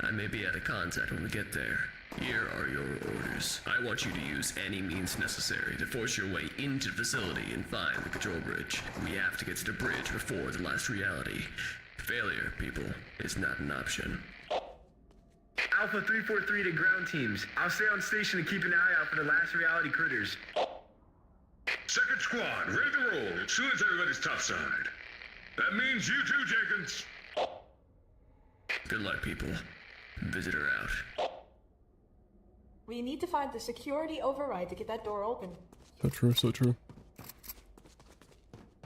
I may be out of contact when we get there. Here are your orders. I want you to use any means necessary to force your way into the facility and find the control bridge. We have to get to the bridge before the last reality. Failure, people, is not an option. Alpha 343 to ground teams. I'll stay on station and keep an eye out for the last reality critters. Second squad, ready to roll as soon as everybody's topside. That means you too, Jenkins. Good luck, people. Visitor out. We need to find the security override to get that door open. So true, so true.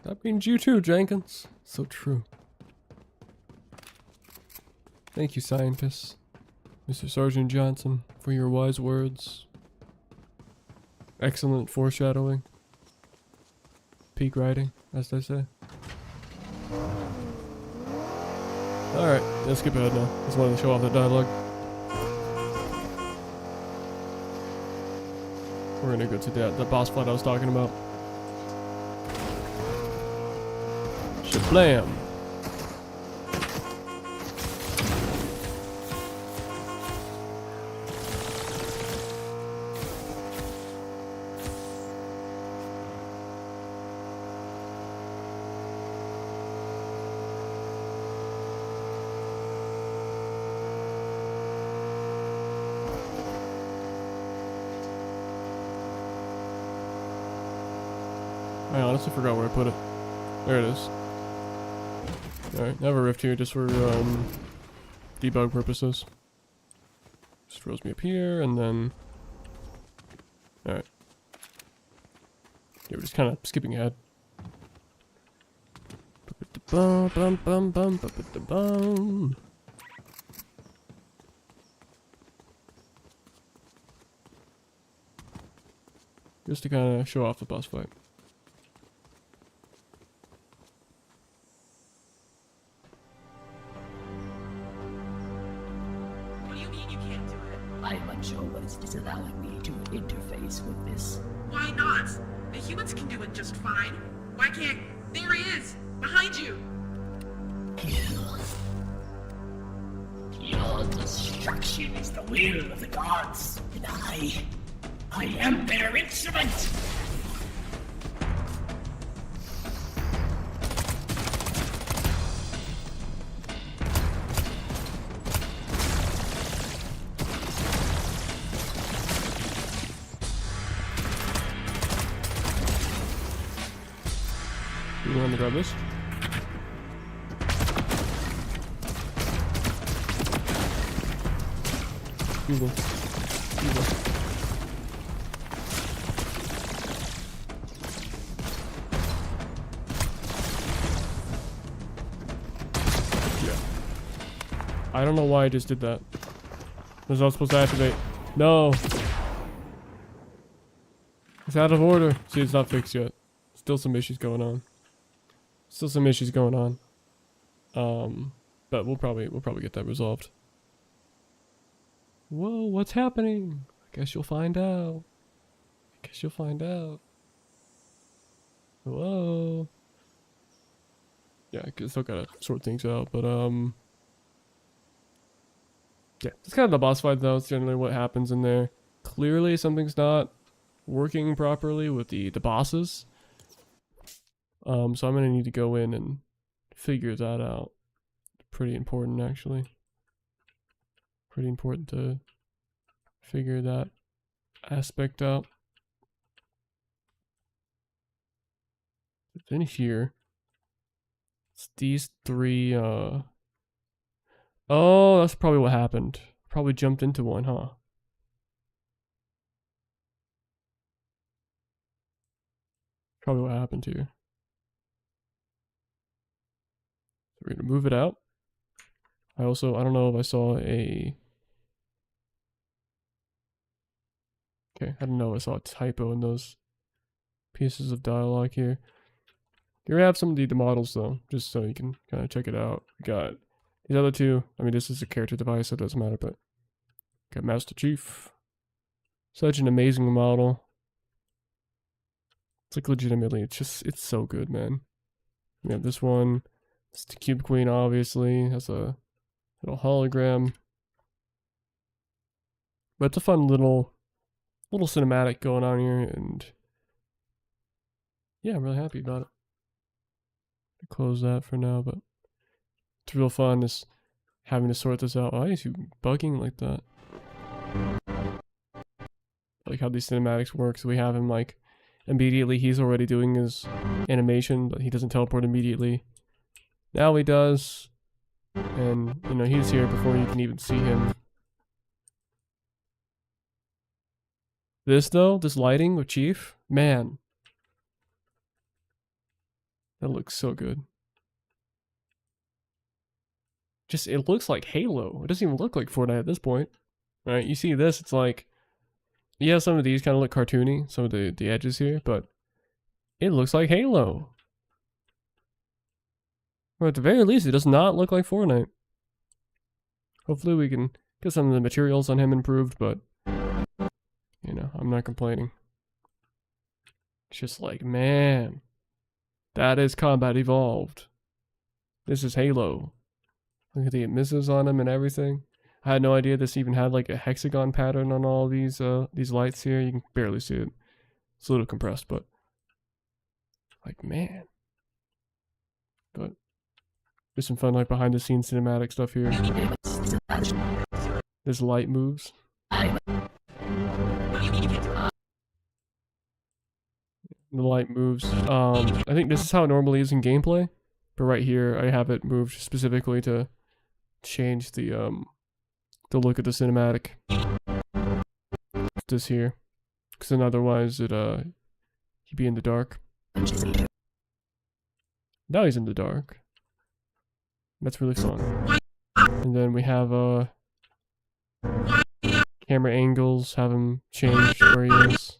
That means you too, Jenkins. So true. Thank you, scientists. Mr. Sergeant Johnson, for your wise words. Excellent foreshadowing. Peak writing, as they say. Alright, let's skip ahead now. Just wanted to show off that dialogue. We're gonna go to the boss fight I was talking about. Shablam! I honestly forgot where I put it. There it is. Alright, I have a rift here just for debug purposes. Just throws me up here and then... Alright. Yeah, we're just kind of skipping ahead. just to kind of show off the boss fight. What do you mean you can't do it? I'm unsure what is disallowing me to interface with this. Why not? The humans can do it just fine. Why can't... There he is! Behind you! Your destruction is the will of the gods, and I am their instrument! You want to grab this? Excuse me. Excuse me. Yeah. I don't know why I just did that. Was not supposed to activate. No. It's out of order. See, it's not fixed yet. Still some issues going on. Still some issues going on. But we'll probably get that resolved. Whoa, what's happening? I guess you'll find out. I guess you'll find out. Whoa. Yeah, I still gotta sort things out, but yeah, it's kind of the boss fight though. It's generally what happens in there. Clearly something's not working properly with the bosses. So I'm gonna need to go in and figure that out. Pretty important, actually. Pretty important to figure that aspect out. It's in here. It's these three, oh, that's probably what happened. Probably jumped into one, huh? Probably what happened here. So we're gonna move it out. I don't know if I saw a... Okay, I don't know if I saw a typo in those pieces of dialogue here. Here we have some of the models though, just so you can kind of check it out. We got these other two. I mean, this is a character device, so it doesn't matter, but got Master Chief. Such an amazing model. It's like legitimately, it's so good, man. We have this one. It's the Cube Queen, obviously. Has a little hologram. But it's a fun little cinematic going on here, and yeah, I'm really happy about it. Close that for now, but it's real fun just having to sort this out. Why is he bugging like that? Like how these cinematics work, so we have him like immediately he's already doing his animation, but he doesn't teleport immediately. Now he does. And, you know, he's here before you can even see him. This, though, this lighting with Chief, man. That looks so good. Just, it looks like Halo. It doesn't even look like Fortnite at this point. Right? You see this, it's like... Yeah, some of these kind of look cartoony, some of the edges here, but... It looks like Halo. Or at the very least, it does not look like Fortnite. Hopefully we can get some of the materials on him improved, but... You know, I'm not complaining. It's just like, man... That is Combat Evolved. This is Halo. Look at the missiles on him and everything. I had no idea this even had like a hexagon pattern on all these lights here. You can barely see it. It's a little compressed, but... Like, man... But... There's some fun like behind the scenes cinematic stuff here. This light moves. The light moves. I think this is how it normally is in gameplay, but right here I have it moved specifically to change the look of the cinematic. This here, because then otherwise he'd be in the dark. Now he's in the dark. That's really fun. And then we have camera angles, have him change where he is.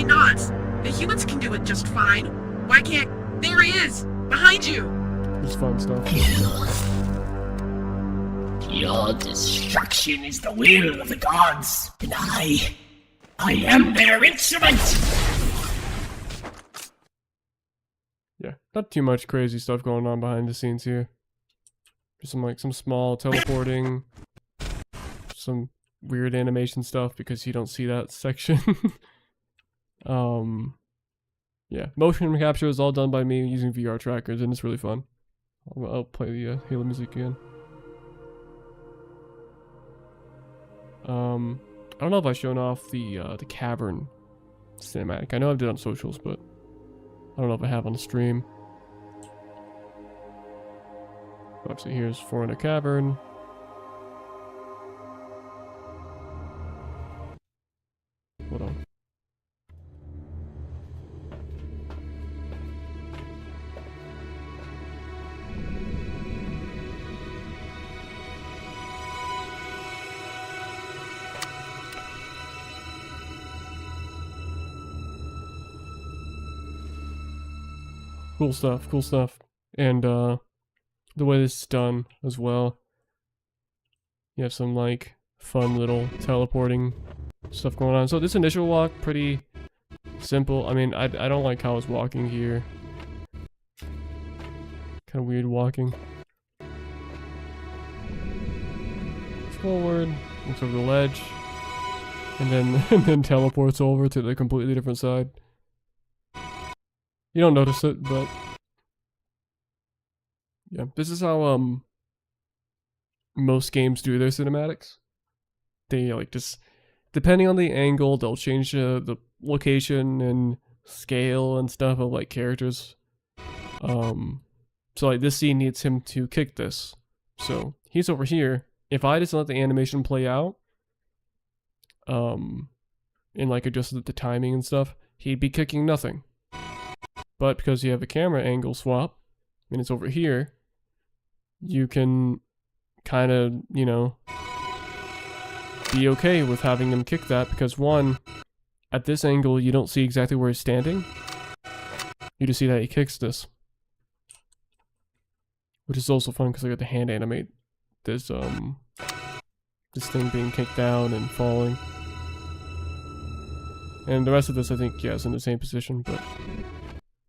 Why not? The humans can do it just fine. Why can't... There he is! Behind you! It's fun stuff. Your destruction is the will of the gods, and I am their instrument! Yeah, not too much crazy stuff going on behind the scenes here. Just some small teleporting, some weird animation stuff because you don't see that section. Yeah, motion capture is all done by me using VR trackers, and it's really fun. I'll play the Halo music again. I don't know if I've shown off the cavern cinematic. I know I've did it on socials, but I don't know if I have on the stream. Obviously, here's Fortnite Cavern. Hold on. Cool stuff, cool stuff. And the way this is done as well. You have some like fun little teleporting stuff going on. So this initial walk, pretty simple. I mean, I don't like how I was walking here. Kind of weird walking. Forward, looks over the ledge, and then teleports over to the completely different side. You don't notice it, but yeah, this is how most games do their cinematics. They like just, depending on the angle, they'll change the location and scale and stuff of like characters. So like this scene needs him to kick this. So he's over here. If I just let the animation play out, and like adjusted the timing and stuff, he'd be kicking nothing. But because you have a camera angle swap, and it's over here, you can kind of, you know, be okay with having him kick that, because one, at this angle, you don't see exactly where he's standing. You just see that he kicks this. Which is also fun because I got to hand animate this, this thing being kicked down and falling. And the rest of this, I think, yeah, is in the same position, but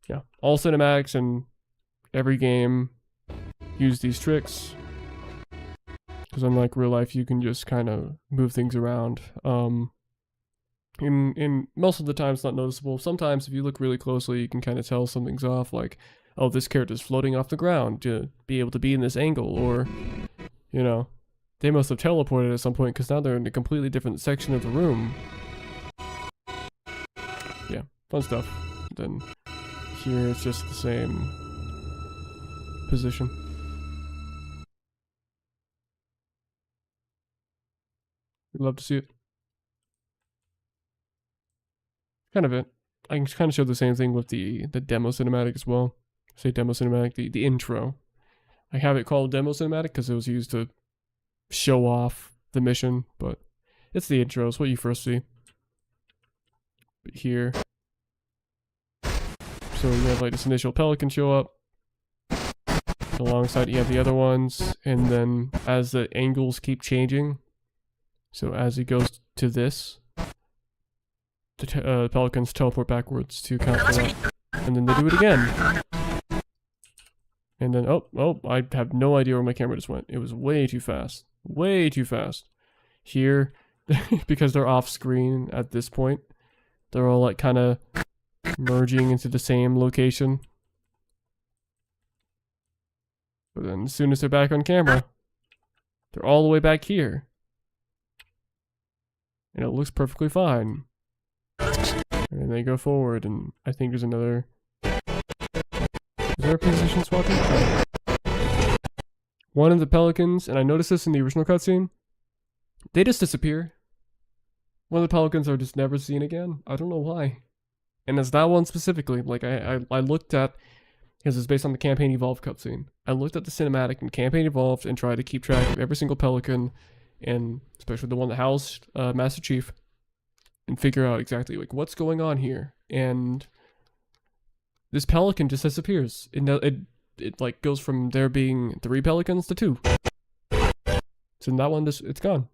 yeah, all cinematics and every game use these tricks. Because unlike real life, you can just kind of move things around. In most of the time, it's not noticeable. Sometimes, if you look really closely, you can kind of tell something's off. Like, oh, this character's floating off the ground to be able to be in this angle, or, you know, they must have teleported at some point because now they're in a completely different section of the room. Yeah, fun stuff. Then here it's just the same position. We'd love to see it. Kind of it. I can kind of show the same thing with the demo cinematic as well. Say demo cinematic, the intro. I have it called demo cinematic because it was used to show off the mission, but it's the intro. It's what you first see. But here, so you have like this initial pelican show up. Alongside you have the other ones, and then as the angles keep changing, so as it goes to this, the pelicans teleport backwards to count for that, and then they do it again. And then, oh, I have no idea where my camera just went. It was way too fast. Way too fast. Here, because they're off screen at this point, they're all like kind of merging into the same location. But then as soon as they're back on camera, they're all the way back here. And it looks perfectly fine. And then they go forward, and I think there's another... Is there a position swapping? One of the pelicans, and I noticed this in the original cutscene, they just disappear. One of the pelicans are just never seen again. I don't know why. And it's that one specifically. Like, I looked at, because it's based on the Campaign Evolved cutscene. I looked at the cinematic in Campaign Evolved and tried to keep track of every single pelican, and especially the one that housed Master Chief. and figure out exactly like what's going on here. And this pelican just disappears. It like goes from there being 3 pelicans to 2. So that one just it's gone.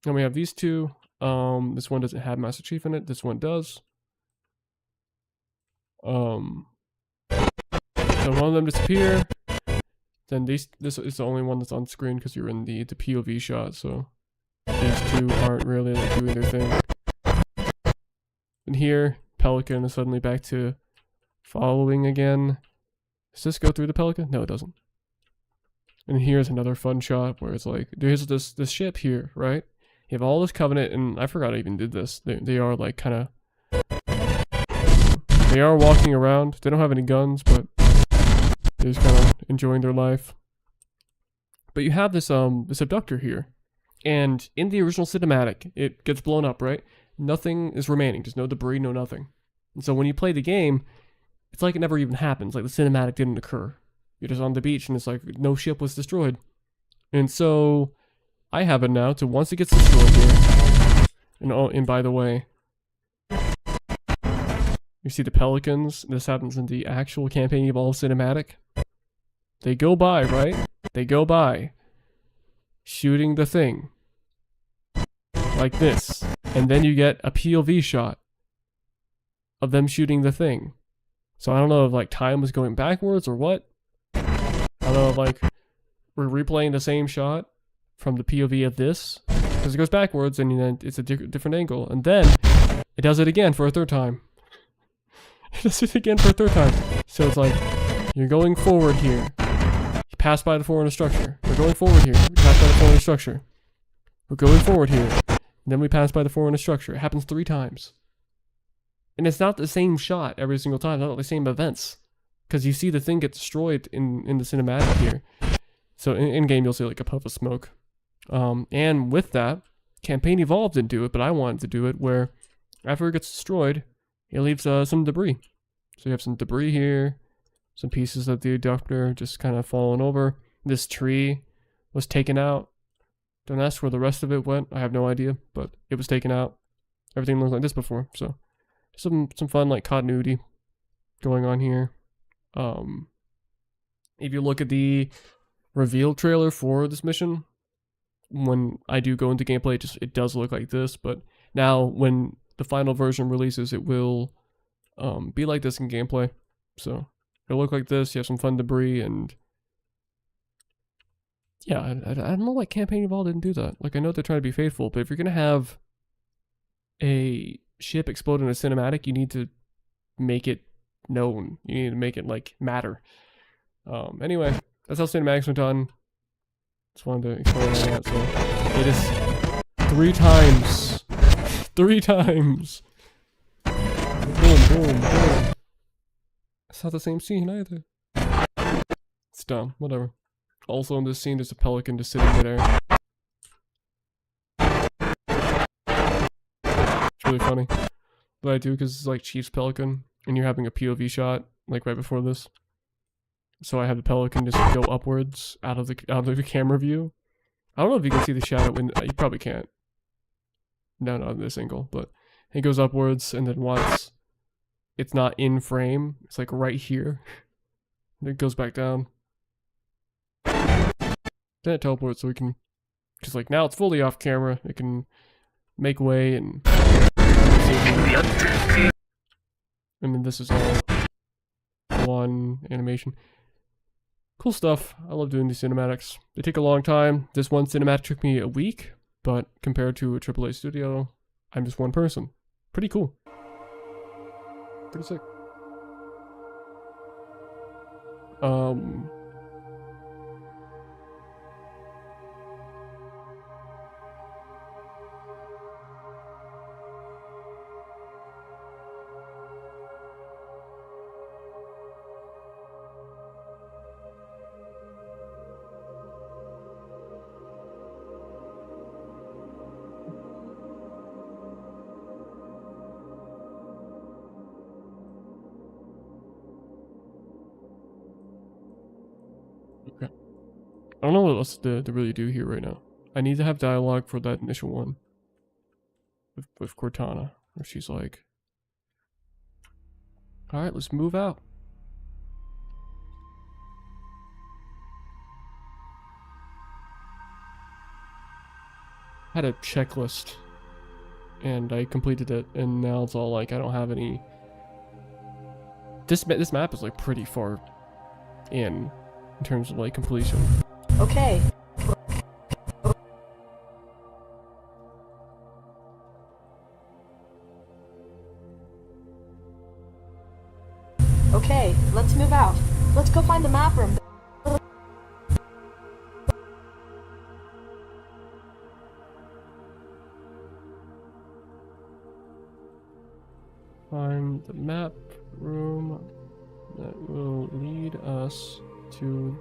And we have these 2. This one doesn't have Master Chief in it. This one does. So one of them disappear. Then this is the only one that's on screen because you're in the POV shot. So these 2 aren't really like doing their thing. And here, pelican is suddenly back to following again. Does this go through the pelican? No, it doesn't. And here's another fun shot where it's like, there's this ship here, right? You have all this Covenant, and I forgot I even did this. They are like kind of... They are walking around. They don't have any guns, but they're just kind of enjoying their life. But you have this abductor here. And in the original cinematic, it gets blown up, right? Nothing is remaining. There's no debris, no nothing. And so when you play the game, it's like it never even happens. Like the cinematic didn't occur. You're just on the beach, and it's like no ship was destroyed. And so... I have it now to once it gets destroyed here. And by the way, you see the pelicans. This happens in the actual Campaign Evolved cinematic. They go by, right? They go by, shooting the thing like this, and then you get a POV shot of them shooting the thing. So I don't know if like time was going backwards or what. I don't know if like we're replaying the same shot from the POV of this, because it goes backwards and then it's a different angle, and then it does it again for a 3rd time. It does it again for a 3rd time. So it's like, you're going forward here. You pass by the foreigner structure. We're going forward here. We pass by the foreigner structure. We're going forward here. And then we pass by the foreigner structure. It happens 3 times. And it's not the same shot every single time. It's not the same events. Because you see the thing get destroyed in the cinematic here. So in game, you'll see like a puff of smoke. And with that, Campaign Evolved didn't do it, but I wanted to do it where after it gets destroyed, it leaves some debris. So you have some debris here, some pieces of the abductor just kind of falling over. This tree was taken out. Don't ask where the rest of it went. I have no idea, but it was taken out. Everything looked like this before, so some fun like continuity going on here. If you look at the reveal trailer for this mission, when I do go into gameplay, it does look like this, but now when the final version releases, it will be like this in gameplay. So it'll look like this. You have some fun debris, and yeah, I don't know why Campaign Evolved didn't do that. Like, I know they're trying to be faithful, but if you're gonna have a ship explode in a cinematic, you need to make it known. You need to make it like matter. Anyway, that's how cinematics are done. Just wanted to explain that. So it is 3 times. 3 times. Boom, boom, boom. It's not the same scene either. It's dumb. Whatever. Also in this scene, there's a pelican just sitting midair. It's really funny. But I do because it's like Chief's pelican, and you're having a POV shot like right before this. So I have the pelican just go upwards out of the camera view. I don't know if you can see the shadow. You probably can't. No, not in this angle. But it goes upwards, and then once it's not in frame, it's like right here. And it goes back down. Then it teleports, so we can, because like now it's fully off camera. It can make way and. I mean, this is all one animation. Cool stuff. I love doing these cinematics. They take a long time. This one cinematic took me a week, but compared to a AAA studio, I'm just one person. Pretty cool. Pretty sick. Okay. I don't know what else to really do here right now. I need to have dialogue for that initial one. with Cortana, where she's like, all right, let's move out. I had a checklist and I completed it, and now it's all like I don't have any. This map is like pretty far in terms of like completion. Okay. Okay, let's move out. Let's go find the map room. Find the map room that will lead us to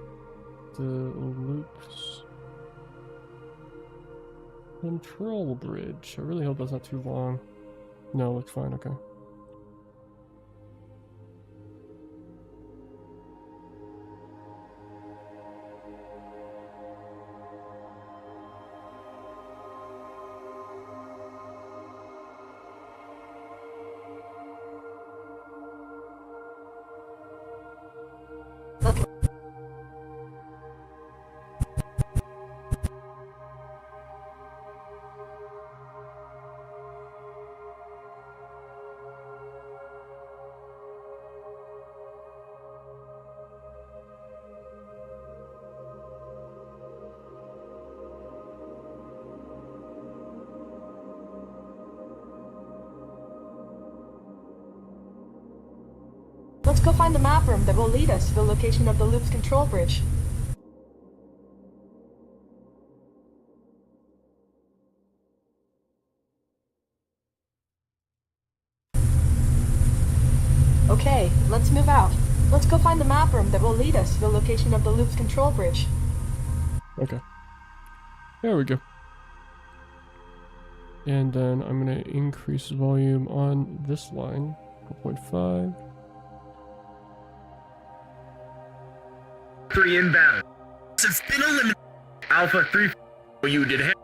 the loop's control bridge. I really hope that's not too long. No, it's fine, okay. Let's go find the map room that will lead us to the location of the loop's control bridge. Okay, let's move out. Let's go find the map room that will lead us to the location of the loop's control bridge. Okay. There we go. And then I'm going to increase volume on this line, 4.5. 3 inbound. It's been eliminated. Alpha 3. You did have.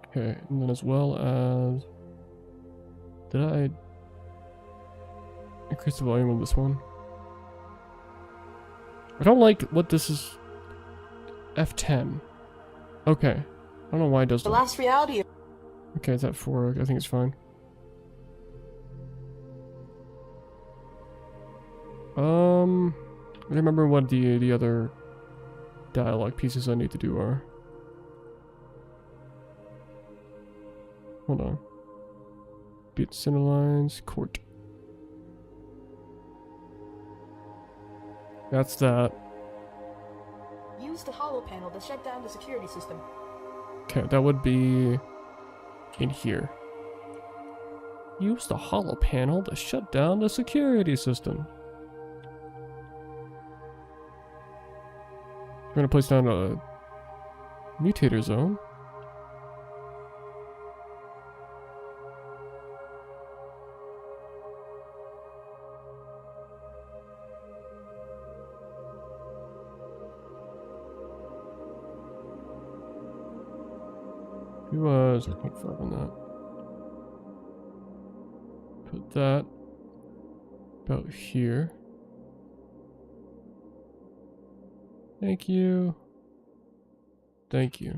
Okay, and then as well as... Did I increase the volume on this one? I don't like what this is. F10. Okay. I don't know why it does The that. last reality. Okay, it's at 4. I think it's fine. I remember what the other dialogue pieces I need to do are. Hold on. Beat center lines, court. That's that. Use the hollow panel to shut down the security system. Okay, that would be in here. Use the hollow panel to shut down the security system. We're gonna place down a mutator zone. He was 0.5 on that. Put that about here. Thank you. Thank you.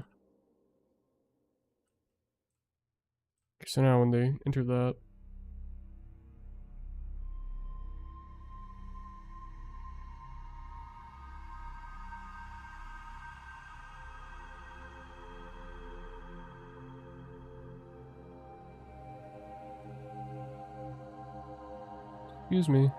Okay, so now when they enter that. Excuse me.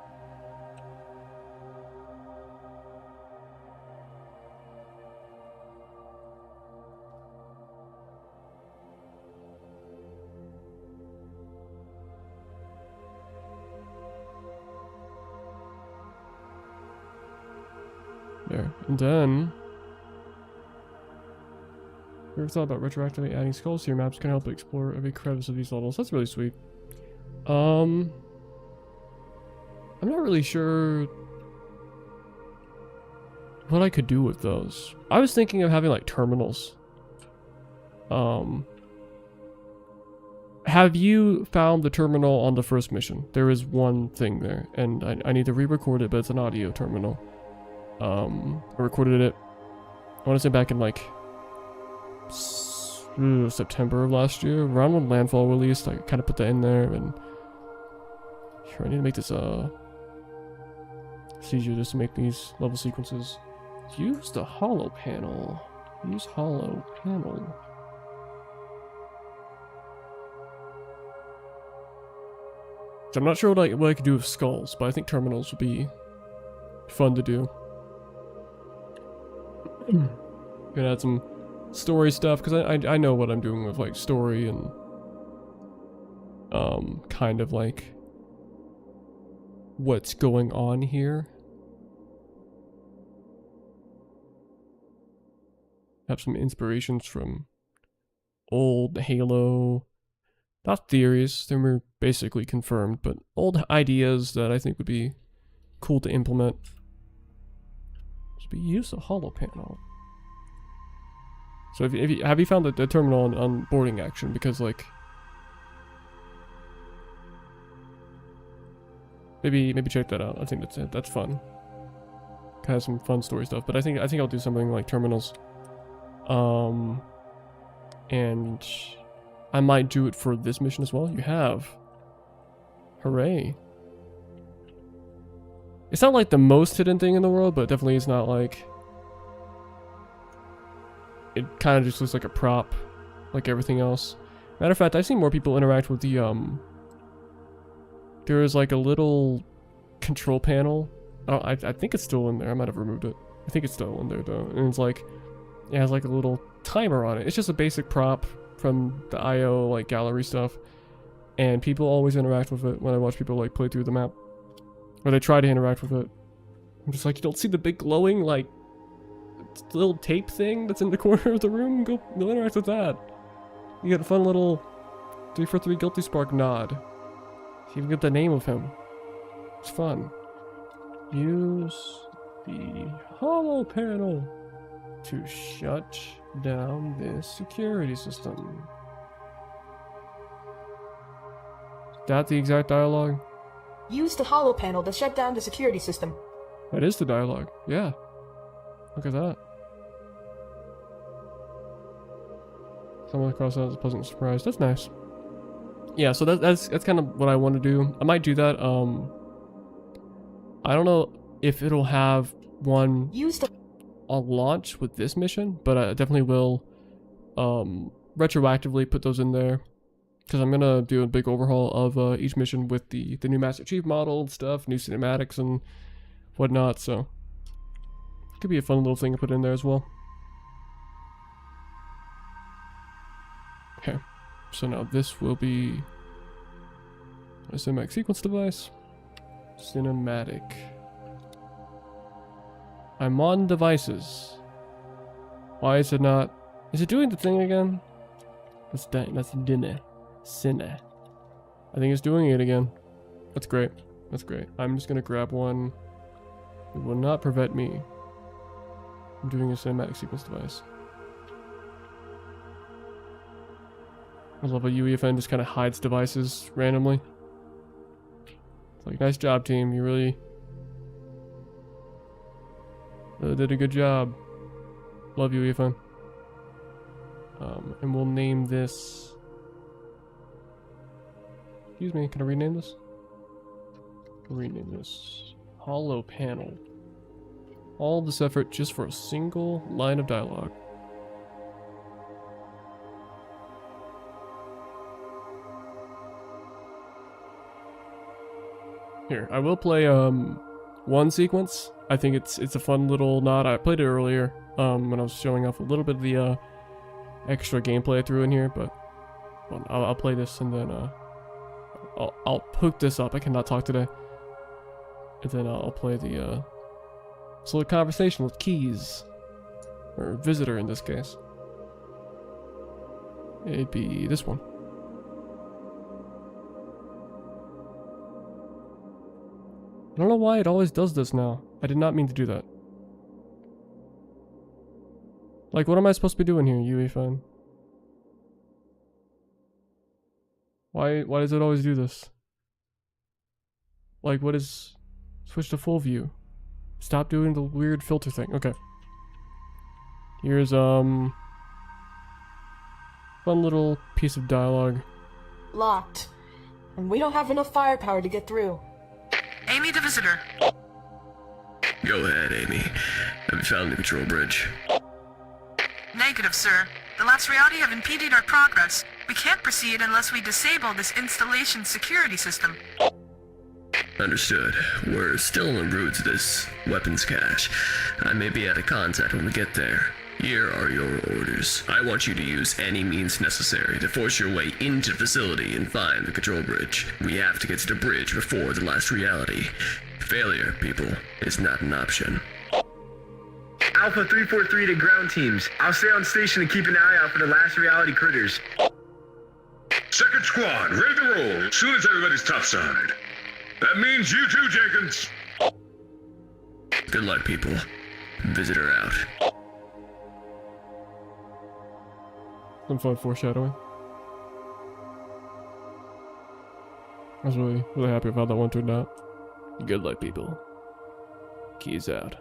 There. And then... You ever thought about retroactively adding skulls to your maps can help explore every crevice of these levels? That's really sweet. I'm not really sure what I could do with those. I was thinking of having like terminals. have you found the terminal on the first mission? There is one thing there, and I need to re-record it, but it's an audio terminal. I recorded it, I want to say back in like September of last year, around when Landfall released. I kind of put that in there, and here I need to make this it's easier just to make these level sequences. Use the hollow panel. Use hollow panel. So I'm not sure what I could do with skulls, but I think terminals would be fun to do. Gonna add some story stuff, because I know what I'm doing with like story and kind of like what's going on here. Have some inspirations from old Halo, not theories, they were basically confirmed, but old ideas that I think would be cool to implement. Should be use a hollow panel. So have you found the terminal on boarding action? Because like maybe check that out. I think that's fun. Has some fun story stuff, but I think I'll do something like terminals. And I might do it for this mission as well. You have. Hooray. It's not like the most hidden thing in the world, but definitely it's not like... It kind of just looks like a prop, like everything else. Matter of fact, I've seen more people interact with the, there is like a little control panel. Oh, I think it's still in there. I might have removed it. I think it's still in there though. And it's like, it has like a little timer on it. It's just a basic prop from the IO like gallery stuff. And people always interact with it when I watch people like play through the map. Or they try to interact with it. I'm just like, you don't see the big glowing like little tape thing that's in the corner of the room? Go interact with that. You get a fun little 3 for 3 Guilty Spark nod. You even get the name of him. It's fun. Use the hollow panel to shut down this security system. Is that the exact dialogue? Use the hollow panel to shut down the security system. That is the dialogue. Yeah. Look at that. Someone across that as a pleasant surprise. That's nice. Yeah, so that's kind of what I want to do. I might do that. I don't know if it'll have one on launch with this mission, but I definitely will retroactively put those in there, because I'm gonna do a big overhaul of each mission with the new Master Chief model and stuff, new cinematics and whatnot. So it could be a fun little thing to put in there as well. Okay, so now this will be a cinematic sequence device. Cinematic. I'm on devices. Why is it not? Is it doing the thing again? That's dinner. Cine. I think it's doing it again. That's great. That's great. I'm just gonna grab one. It will not prevent me from doing a cinematic sequence device. I love how UEFN just kind of hides devices randomly. It's like, nice job, team. You really did a good job. Love UEFN. And we'll name this... Excuse me, can I rename this? Rename this Hollow Panel. All this effort just for a single line of dialogue. Here, I will play one sequence. I think it's a fun little nod. I played it earlier when I was showing off a little bit of the extra gameplay I threw in here, but well, I'll play this and then I'll hook this up. I cannot talk today. And then I'll play the solo conversation with Keys, or Visitor in this case. It'd be this one. I don't know why it always does this now. I did not mean to do that. Like, what am I supposed to be doing here, UEFN? Why does it always do this? Like, what is... Switch to full view. Stop doing the weird filter thing. Okay. Here's, fun little piece of dialogue. Locked. And we don't have enough firepower to get through. Amy the visitor. Go ahead, Amy. Have you found the control bridge? Negative, sir. The Latsriati have impeded our progress. We can't proceed unless we disable this installation security system. Understood. We're still en route to this weapons cache. I may be out of contact when we get there. Here are your orders. I want you to use any means necessary to force your way into the facility and find the control bridge. We have to get to the bridge before the last reality. Failure, people, is not an option. Alpha 343 to ground teams. I'll stay on station and keep an eye out for the last reality critters. Second squad, ready to roll as soon as everybody's topside. That means you too, Jenkins. Good luck, people. Visitor out. Some fun foreshadowing. I was really happy with how that one turned out. Good luck, people. Keys out.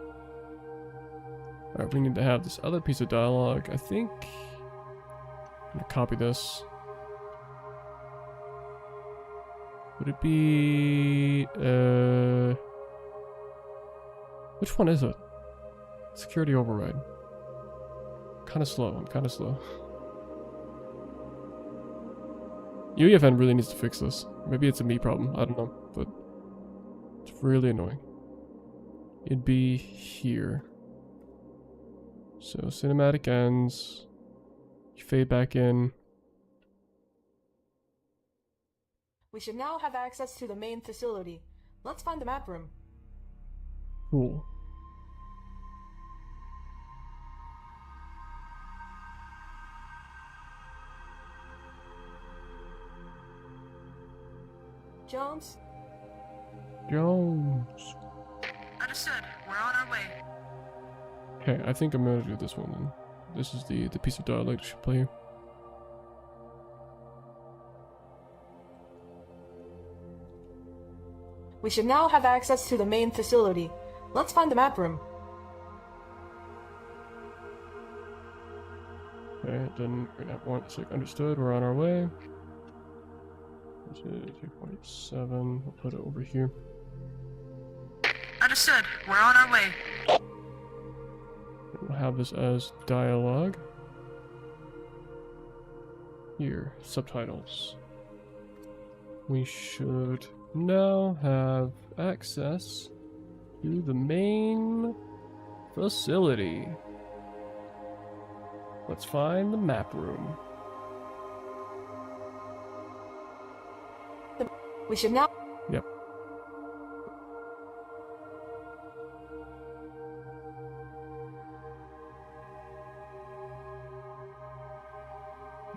Alright, we need to have this other piece of dialogue. I think I'm gonna copy this. Would it be which one is it? Security override. Kinda slow, I'm kinda slow. UEFN really needs to fix this. Maybe it's a me problem, I don't know, but it's really annoying. It'd be here. So cinematic ends. You fade back in. We should now have access to the main facility. Let's find the map room. Cool. Jones? Jones. Understood. We're on our way. Okay, I think I'm gonna do this one then. This is the piece of dialogue I should play here. We should now have access to the main facility. Let's find the map room. Okay, didn't bring that one. So understood, we're on our way. 3.7, we'll put it over here. Understood. We're on our way. We'll have this as dialogue. Here, subtitles. We should now have access to the main facility. Let's find the map room. We should now... Yep.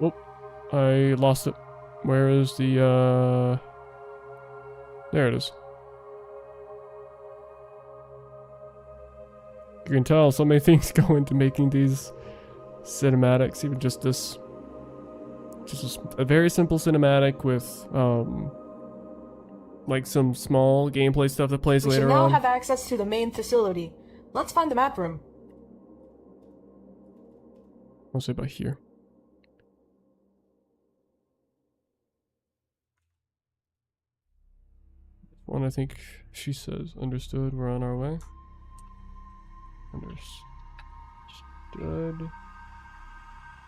Oh, I lost it. Where is the, there it is. You can tell so many things go into making these cinematics, even just this. Just a very simple cinematic with, like some small gameplay stuff that plays We should later now on. have access to the main facility. Let's find the map room. I'll say about here. One, I think she says, understood, we're on our way. Understood.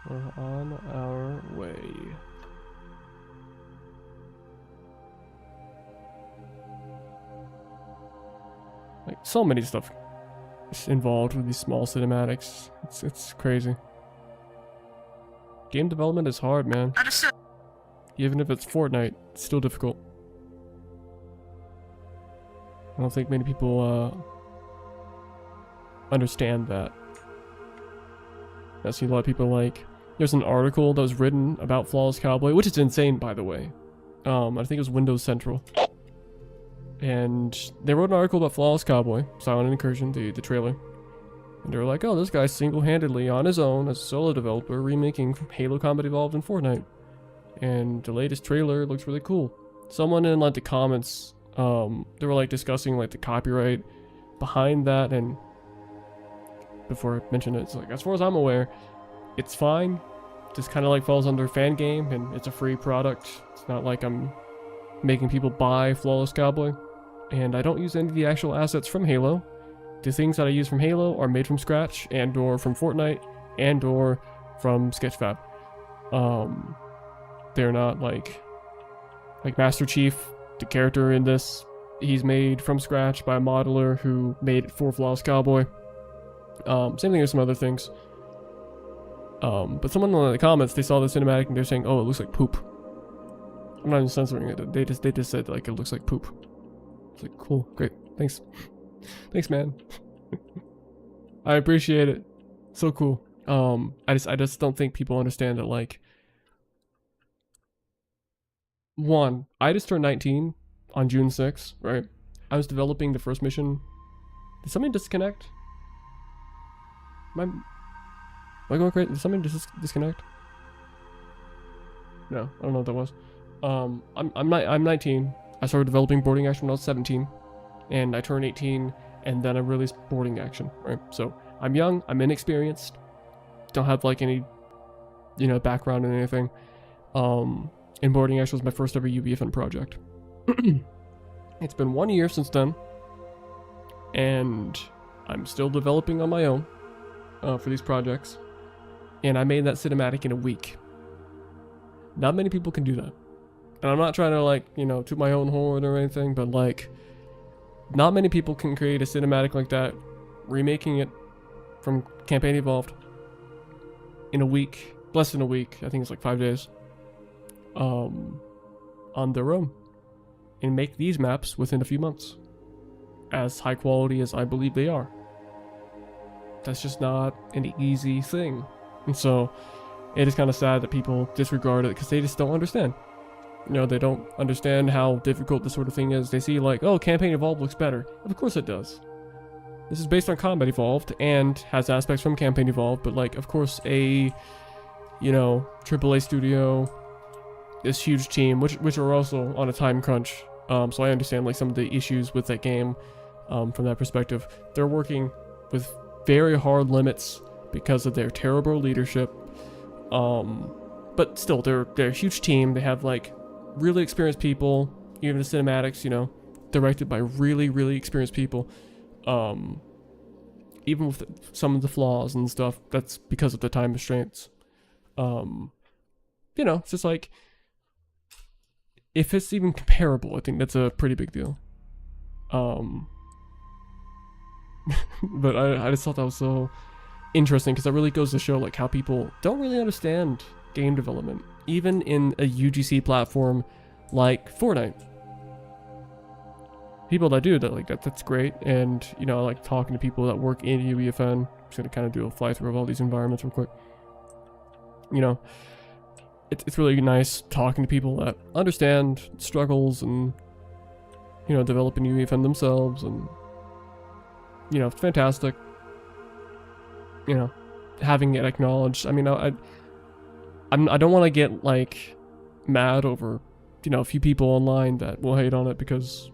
We're on our way. Like, so many stuff is involved with these small cinematics. It's crazy. Game development is hard, man. Understood. Even if it's Fortnite, it's still difficult. I don't think many people understand that. I see a lot of people like... There's an article that was written about Flawless Cowboy, which is insane, by the way. I think it was Windows Central. And they wrote an article about Flawless Cowboy, Silent Incursion, the trailer. And they were like, oh, this guy's single-handedly on his own as a solo developer remaking Halo Combat Evolved in Fortnite. and the latest trailer looks really cool. Someone in like the comments, they were like discussing like the copyright behind that, and before I mention it, it's like, as far as I'm aware, it's fine. Just kind of like falls under fan game, and it's a free product. It's not like I'm making people buy Flawless Cowboy, and I don't use any of the actual assets from Halo. The things that I use from Halo are made from scratch, and or from Fortnite, and or from Sketchfab. They're not like Master Chief, the character in this, he's made from scratch by a modeler who made it for Flawless Cowboy. Same thing with some other things. But someone in the comments, they saw the cinematic and they're saying, oh, it looks like poop. I'm not even censoring it. They just said like it looks like poop. It's like, cool, great, thanks. Thanks, man. I appreciate it. So cool. I just don't think people understand that, like, one, I just turned 19 on June 6th, right? I was developing the first mission. Did something disconnect? Am I going crazy? Did something disconnect? No, I don't know what that was. I'm 19. I started developing boarding action when I was 17, and I turned 18, and then I released boarding action, right? So I'm young, I'm inexperienced, don't have like any, you know, background in anything. And boarding action was my first ever UEFN project. It's been 1 year since then, and I'm still developing on my own for these projects, and I made that cinematic in a week. Not many people can do that. And I'm not trying to, like, you know, toot my own horn or anything, but like, not many people can create a cinematic like that, remaking it from Campaign Evolved in a week, less than a week, I think it's like 5 days, on their own, and make these maps within a few months, as high quality as I believe they are. That's just not an easy thing, and so it is kind of sad that people disregard it because they just don't understand. You know, they don't understand how difficult this sort of thing is. They see like, oh, Campaign Evolved looks better. Of course it does. This is based on Combat Evolved and has aspects from Campaign Evolved, but like, of course, a, you know, AAA studio, this huge team, which are also on a time crunch. So I understand like some of the issues with that game from that perspective. They're working with very hard limits because of their terrible leadership. But still, they're a huge team. They have like really experienced people. Even the cinematics, you know, directed by really experienced people. Even with some of the flaws and stuff, that's because of the time restraints. You know, it's just like, if it's even comparable, I think that's a pretty big deal. But I just thought that was so interesting because that really goes to show like how people don't really understand game development, even in a UGC platform like Fortnite. People that do that, like that's great, and you know, I like talking to people that work in UEFN. I'm just gonna kind of do a fly through of all these environments real quick. You know, it's really nice talking to people that understand struggles and, you know, developing UEFN themselves, and you know, it's fantastic. You know, having it acknowledged. I mean, I don't want to get like mad over, you know, a few people online that will hate on it because,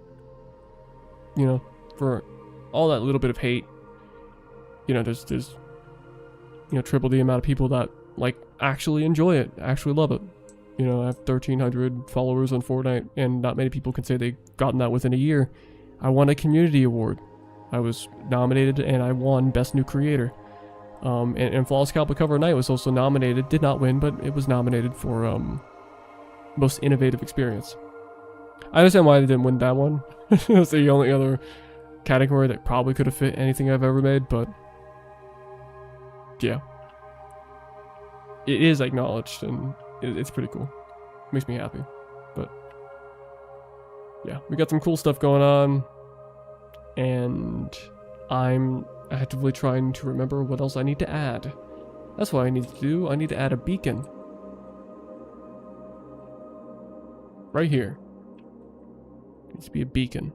you know, for all that little bit of hate, you know, there's you know, triple the amount of people that like actually enjoy it, actually love it. You know, I have 1,300 followers on Fortnite, and not many people can say they've gotten that within a year. I won a community award. I was nominated and I won Best New Creator. And Flawless Cowboy Cover Night was also nominated, did not win, but it was nominated for Most Innovative Experience. I understand why they didn't win that one. It's the only other category that probably could have fit anything I've ever made, but yeah. It is acknowledged, and it's pretty cool. Makes me happy. But yeah, we got some cool stuff going on, and I'm actively trying to remember what else I need to add. That's what I need to do. I need to add a beacon. Right here. Needs to be a beacon.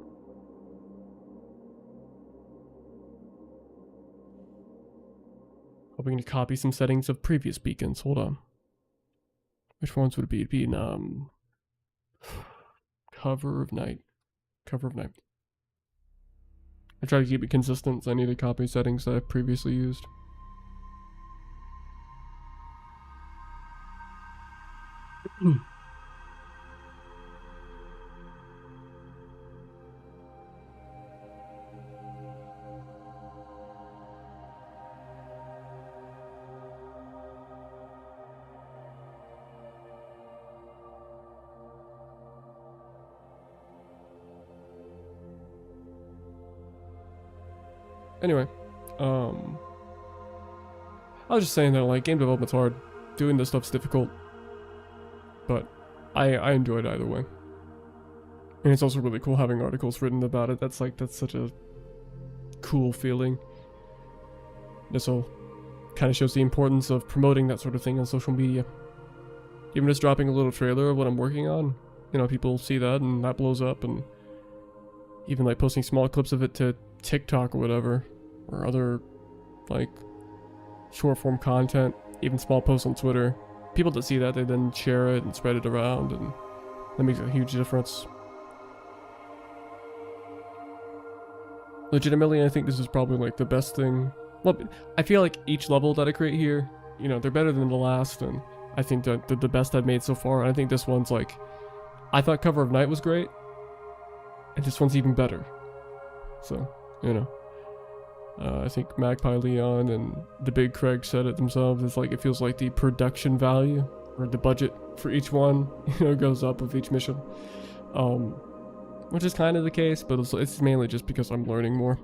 Hoping to copy some settings of previous beacons. Hold on. Which ones would it be? It'd be in Cover of Night. Cover of Night. I try to keep it consistent, so I need to copy settings that I've previously used. Anyway, I was just saying that, like, game development's hard. Doing this stuff's difficult. But I enjoyed either way. And it's also really cool having articles written about it. That's such a cool feeling. This all kind of shows the importance of promoting that sort of thing on social media. Even just dropping a little trailer of what I'm working on, you know, people see that and that blows up, and even like posting small clips of it to TikTok or whatever, or other like short form content, even small posts on Twitter. People that see that, they then share it and spread it around, and that makes a huge difference. Legitimately, I think this is probably like the best thing. Well, I feel like each level that I create here, you know, they're better than the last, and I think that they're the best I've made so far. And I think this one's like, I thought Cover of Night was great, and this one's even better. So, you know, I think Magpie Leon and the Big Craig said it themselves. It's like, it feels like the production value or the budget for each one, you know, goes up with each mission. Which is kind of the case, but it's mainly just because I'm learning more.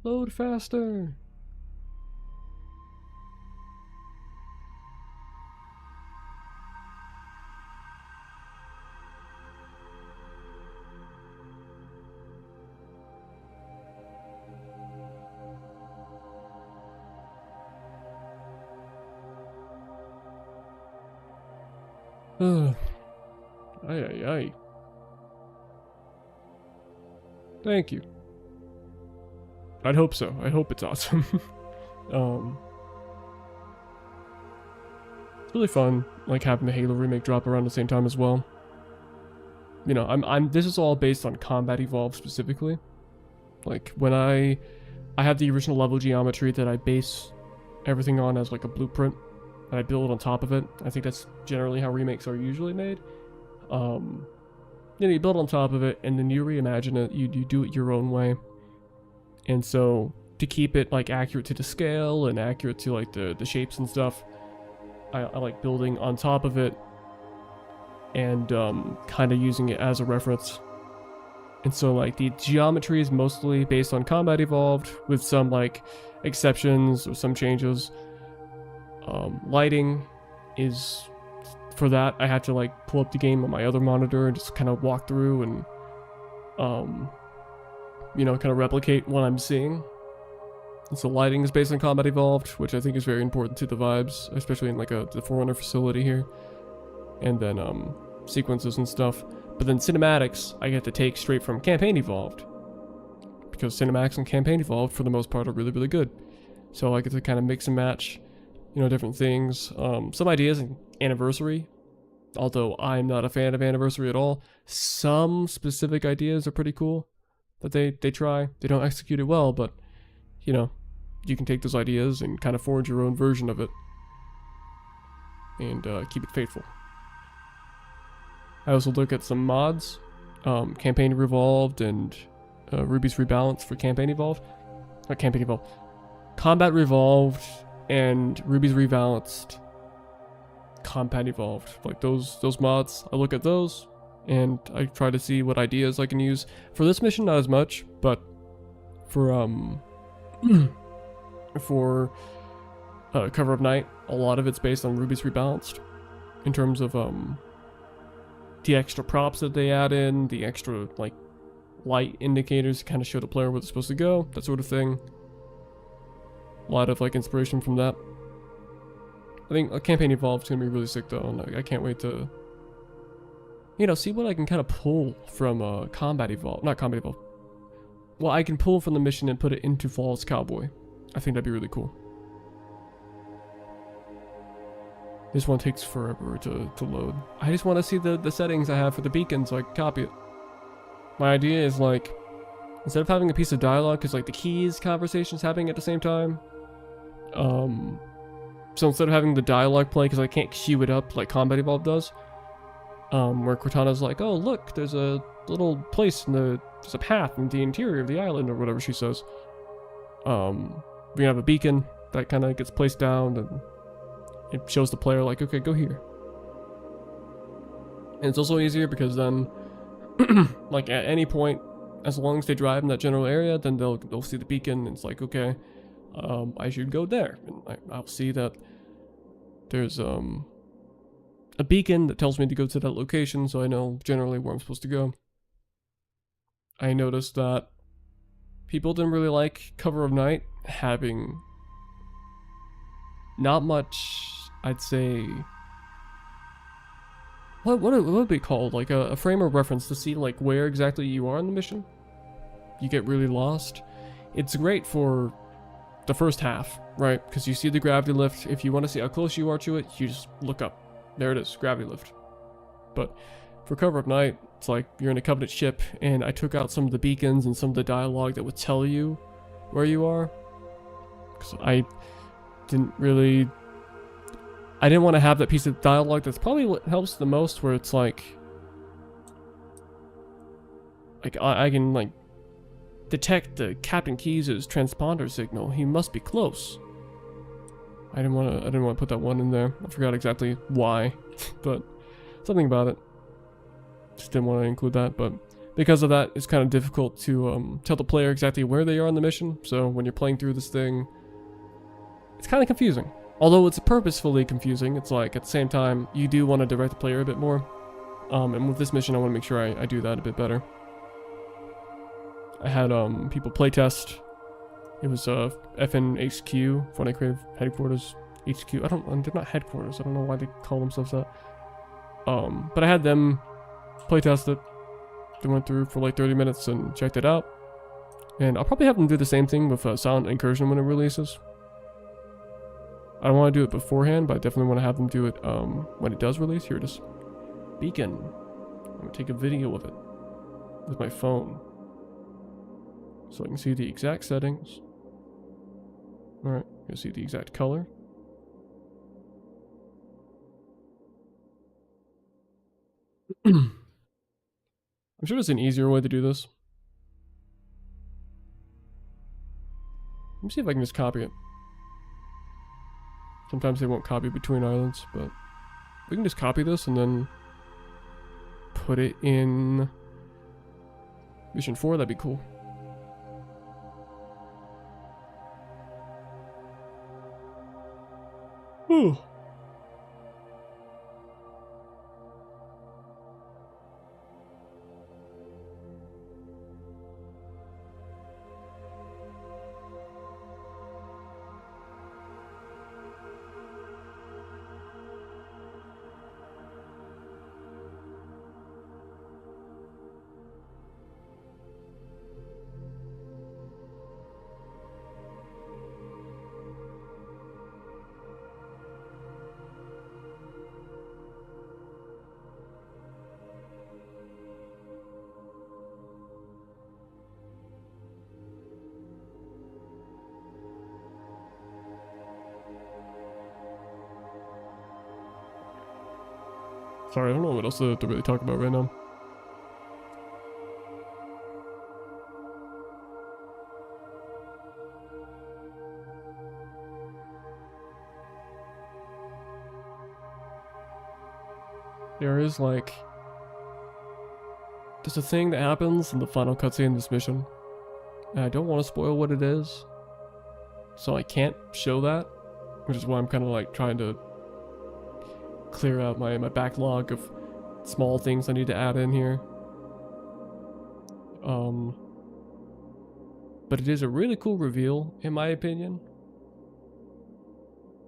Load faster! Ay. Thank you. I'd hope so. I hope it's awesome. It's really fun, like having the Halo remake drop around the same time as well. You know, this is all based on Combat Evolved specifically. Like when I have the original level geometry that I base everything on as like a blueprint, and I build on top of it. I think that's generally how remakes are usually made. You know, you build on top of it, and then you reimagine it. You do it your own way. And so, to keep it like accurate to the scale and accurate to like the shapes and stuff, I like building on top of it and kind of using it as a reference. And so like the geometry is mostly based on Combat Evolved, with some like exceptions or some changes. Lighting is, for that I had to like pull up the game on my other monitor and just kind of walk through and you know, kind of replicate what I'm seeing. And so lighting is based on Combat Evolved, which I think is very important to the vibes, especially in like the Forerunner facility here. And then sequences and stuff. But then cinematics I get to take straight from Campaign Evolved, because cinematics and Campaign Evolved for the most part are really, really good. So I get to kind of mix and match, you know, different things. Some ideas in Anniversary, although I'm not a fan of Anniversary at all. Some specific ideas are pretty cool that they try. They don't execute it well, but you know, you can take those ideas and kind of forge your own version of it and keep it faithful. I also look at some mods, Campaign Revolved and Ruby's Rebalanced for Campaign Evolved. Not Campaign Evolved. Combat Revolved and Ruby's Rebalanced. Combat Evolved. Like those mods, I look at those and I try to see what ideas I can use. For this mission, not as much, but for Cover of Night, a lot of it's based on Ruby's Rebalanced in terms of the extra props that they add in, the extra like light indicators to kind of show the player where they're supposed to go, that sort of thing. A lot of like inspiration from that. I think a Campaign Evolved is gonna be really sick though, and I can't wait to you know, see what I can kind of pull from Combat Evolve. Not Combat Evolve. Well, I can pull from the mission and put it into Fall's Cowboy. I think that'd be really cool. This one takes forever to load. I just want to see the settings I have for the beacon so I can copy it. My idea is like, instead of having a piece of dialogue, because like the keys conversation's happening at the same time. So instead of having the dialogue play, because I can't queue it up like Combat Evolve does, where Cortana's like, oh look, there's a little place there's a path in the interior of the island, or whatever she says. We're gonna have a beacon that kind of gets placed down, and it shows the player like, okay, go here. And it's also easier because then, like at any point, as long as they drive in that general area, then they'll see the beacon, and it's like, okay, I should go there, and I'll see that there's a beacon that tells me to go to that location, so I know generally where I'm supposed to go. I noticed that people didn't really like Cover of Night having not much, I'd say, what would it be called? Like a frame of reference to see like where exactly you are in the mission. You get really lost. It's great for the first half, right? Because you see the gravity lift. If you want to see how close you are to it, you just look up. There it is, gravity lift. But for Cover of Night, it's like you're in a Covenant ship, and I took out some of the beacons and some of the dialogue that would tell you where you are. Because I didn't want to have that piece of dialogue. That's probably what helps the most, where it's like I can like detect the Captain Keyes' transponder signal. He must be close. I didn't want to put that one in there. I forgot exactly why, but something about it. Just didn't want to include that, but because of that, it's kind of difficult to tell the player exactly where they are on the mission. So when you're playing through this thing, it's kind of confusing. Although it's purposefully confusing, it's like at the same time, you do want to direct the player a bit more. And with this mission, I want to make sure I do that a bit better. I had people playtest. It was FN HQ, Fortnite Creative Headquarters HQ. They're not headquarters. I don't know why they call themselves that. But I had them playtest it. They went through for like 30 minutes and checked it out. And I'll probably have them do the same thing with Silent Incursion when it releases. I don't want to do it beforehand, but I definitely want to have them do it when it does release. Here it is. Beacon. I'm going to take a video of it with my phone, so I can see the exact settings. Alright, you'll see the exact color. I'm sure there's an easier way to do this. Let me see if I can just copy it. Sometimes they won't copy between islands, but we can just copy this and then put it in Mission 4, that'd be cool. Ooh. Sorry, I don't know what else to really talk about right now. There is like... There's a thing that happens in the final cutscene of this mission. And I don't want to spoil what it is. So I can't show that. Which is why I'm kind of like trying to clear out my backlog of small things I need to add in here. But it is a really cool reveal, in my opinion.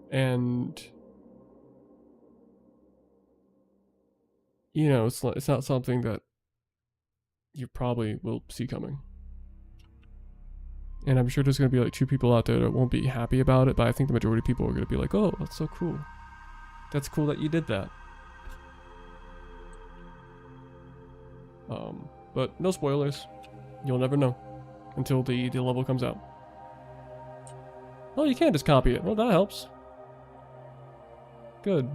And you know, it's not something that you probably will see coming. And I'm sure there's going to be like 2 people out there that won't be happy about it, but I think the majority of people are going to be like, oh, that's so cool. That's cool that you did that. But no spoilers. You'll never know until the level comes out. Oh, you can just copy it. Well, that helps. Good.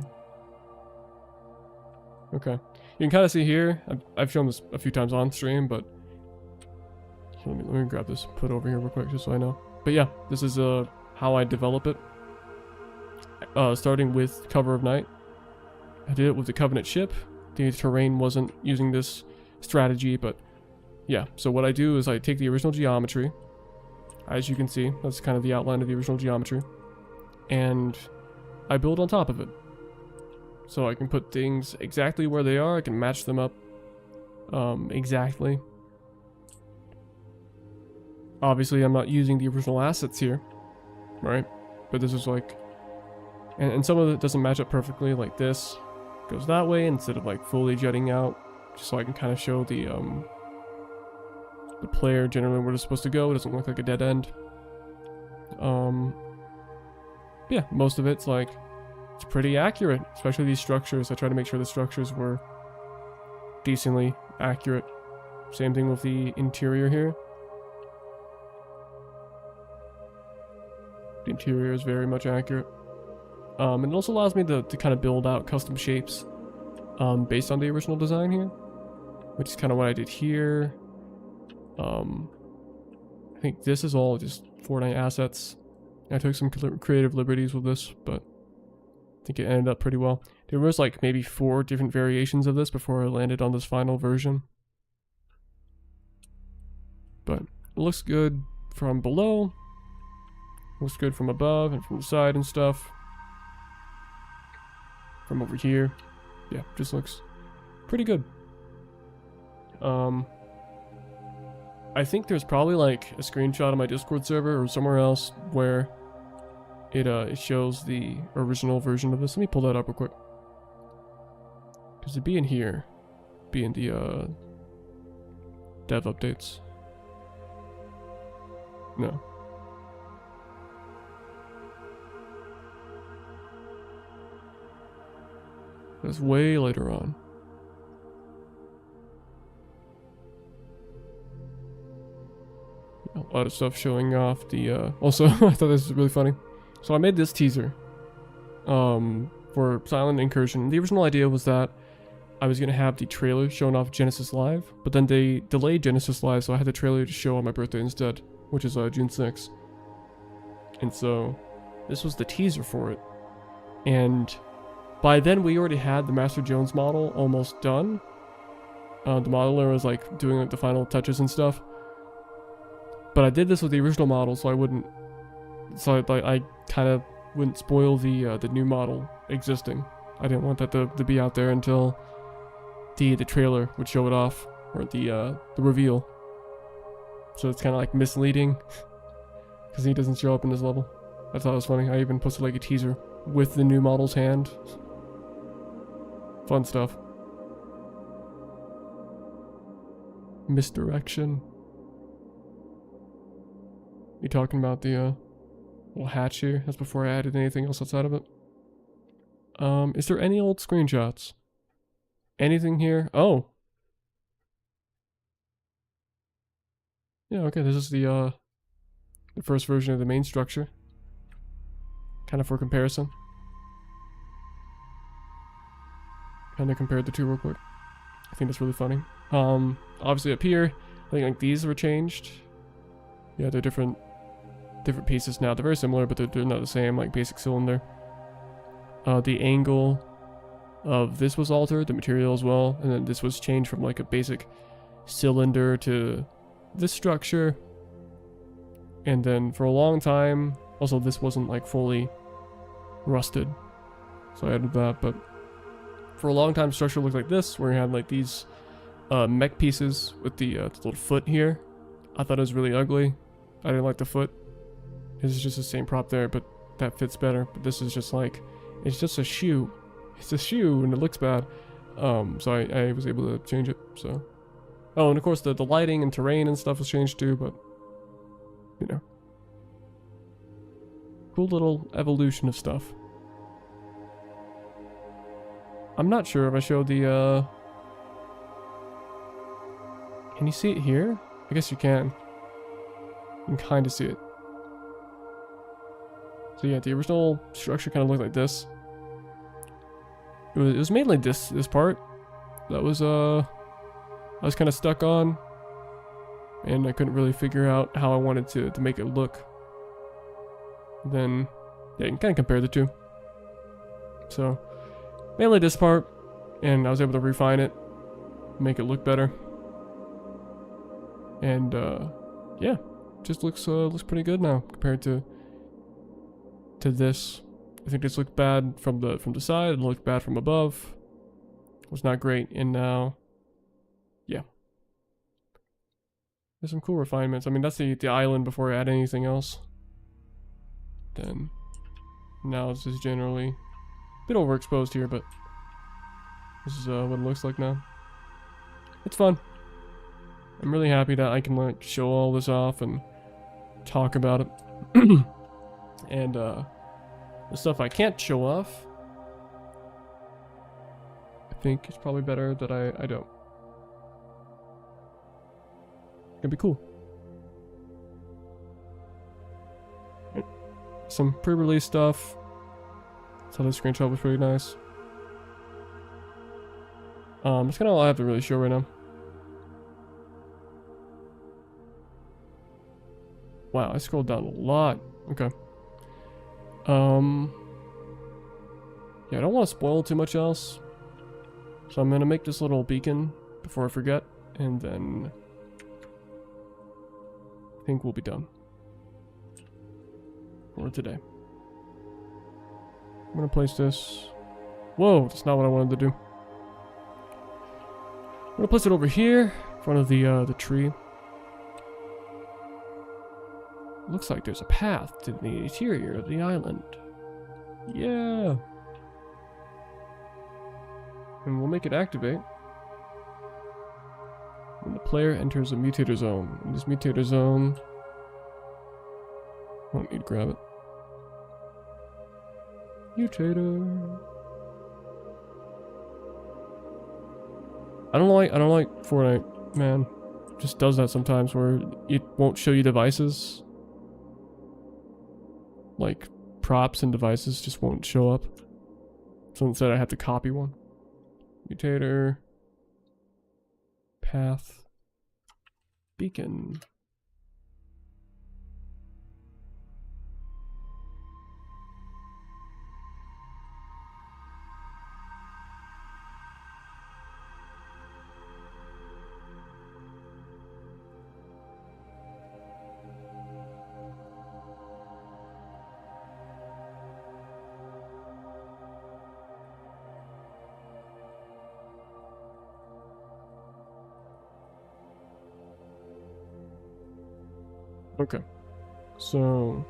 Okay. You can kind of see here, I've shown this a few times on stream, but let me grab this, put it over here real quick just so I know. But yeah, this is how I develop it. Starting with Cover of Night. I did it with the Covenant ship. The terrain wasn't using this strategy, but yeah. So what I do is I take the original geometry. As you can see, that's kind of the outline of the original geometry. And I build on top of it. So I can put things exactly where they are. I can match them up exactly. Obviously, I'm not using the original assets here, right? But this is like... And some of it doesn't match up perfectly, like this goes that way instead of like fully jutting out, just so I can kind of show the player generally where it's supposed to go. It doesn't look like a dead end. Yeah, most of it's like, it's pretty accurate, especially these structures. I try to make sure the structures were decently accurate. Same thing with the interior here. The interior is very much accurate. And it also allows me to kind of build out custom shapes based on the original design here, which is kind of what I did here. I think this is all just Fortnite assets. I took some creative liberties with this, but I think it ended up pretty well. There was like maybe 4 different variations of this before I landed on this final version. But it looks good from below. Looks good from above and from the side and stuff. From over here. Yeah, just looks pretty good. I think there's probably like a screenshot on my Discord server or somewhere else where it shows the original version of this. Let me pull that up real quick. Because it'd be in here. Be in the dev updates. No. That's way later on. A lot of stuff showing off the, also, I thought this was really funny. So I made this teaser, for Silent Incursion. The original idea was that I was going to have the trailer showing off Genesis Live, but then they delayed Genesis Live, so I had the trailer to show on my birthday instead, which is, June 6th. And so, this was the teaser for it. And by then, we already had the Master Jones model almost done. The modeler was, like, doing, like, the final touches and stuff. But I did this with the original model, so I wouldn't... So I kind of wouldn't spoil the new model existing. I didn't want that to be out there until the trailer would show it off, or the reveal. So it's kind of like misleading, because he doesn't show up in this level. I thought it was funny. I even posted like a teaser with the new model's hand. Fun stuff. Misdirection. You talking about the little hatch here? That's before I added anything else outside of it. Is there any old screenshots? Anything here? Oh. Yeah, okay, this is the first version of the main structure. Kind of for comparison. Kind of compared the two real quick. I think that's really funny. Obviously up here, I think like these were changed. Yeah, they're different pieces now. They're very similar, but they're not the same, like basic cylinder. The angle of this was altered, the material as well, and then this was changed from like a basic cylinder to this structure. And then for a long time, also this wasn't like fully rusted, so I added that, but for a long time structure looked like this, where you had like these mech pieces with the little foot here. I thought it was really ugly. I didn't like the foot. This is just the same prop there, but that fits better. But this is just like, it's just a shoe. It's a shoe and it looks bad. So I was able to change it, so. Oh, and of course the lighting and terrain and stuff was changed too, but, you know. Cool little evolution of stuff. I'm not sure if I showed the, Can you see it here? I guess you can. You can kind of see it. So yeah, the original structure kind of looked like this. It was mainly this part that was I was kind of stuck on, and I couldn't really figure out how I wanted to make it look. Then yeah, you can kind of compare the two. So mainly this part, and I was able to refine it, make it look better, and yeah, just looks pretty good now compared to this. I think this looked bad from the side, it looked bad from above. It was not great, and now, yeah. There's some cool refinements. I mean, that's the island before I add anything else. Then, now this is generally a bit overexposed here, but this is what it looks like now. It's fun. I'm really happy that I can like show all this off and talk about it. And the stuff I can't show off, I think it's probably better that I don't. It'd be cool. Some pre-release stuff. So the screenshot was pretty nice. That's kind of all I have to really show right now. Wow, I scrolled down a lot. Okay. Yeah, I don't want to spoil too much else. So I'm gonna make this little beacon before I forget, and then I think we'll be done for today. I'm gonna place this. Whoa, that's not what I wanted to do. I'm gonna place it over here in front of the tree. Looks like there's a path to the interior of the island. Yeah. And we'll make it activate when the player enters a mutator zone. In this mutator zone, I don't need to grab it. Mutator. I don't like Fortnite, man. It just does that sometimes where it won't show you devices. Like props and devices just won't show up. So instead I have to copy one. Mutator. Path. Beacon. Okay, so